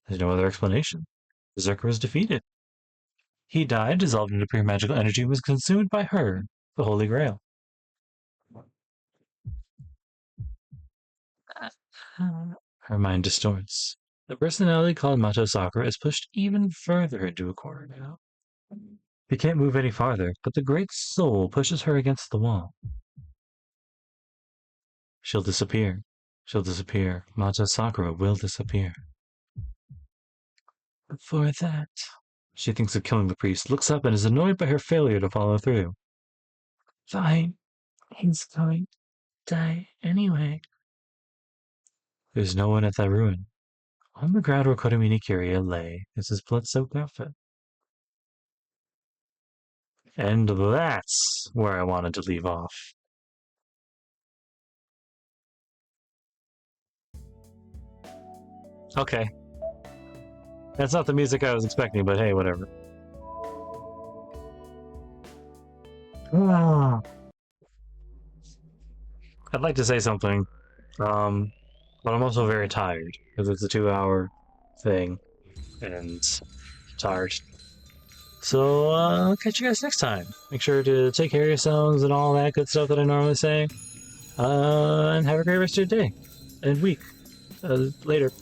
There's no other explanation. Berserker was defeated. He died, dissolved into pure magical energy, and was consumed by her, the Holy Grail. Her mind distorts. The personality called Mato Sakura is pushed even further into a corner now. She can't move any farther, but the great soul pushes her against the wall. She'll disappear. She'll disappear. Mato Sakura will disappear. Before that... She thinks of killing the priest, looks up, and is annoyed by her failure to follow through. Fine. He's going to die anyway. There's no one at that ruin. On the ground where Kotomine Kiria lay is his blood-soaked outfit. And that's where I wanted to leave off. Okay. That's not the music I was expecting, but hey, whatever. I'd like to say something, but I'm also very tired because it's a 2-hour thing, and tired. So I'll catch you guys next time. Make sure to take care of yourselves and all that good stuff that I normally say. And have a great rest of your day and week. Later.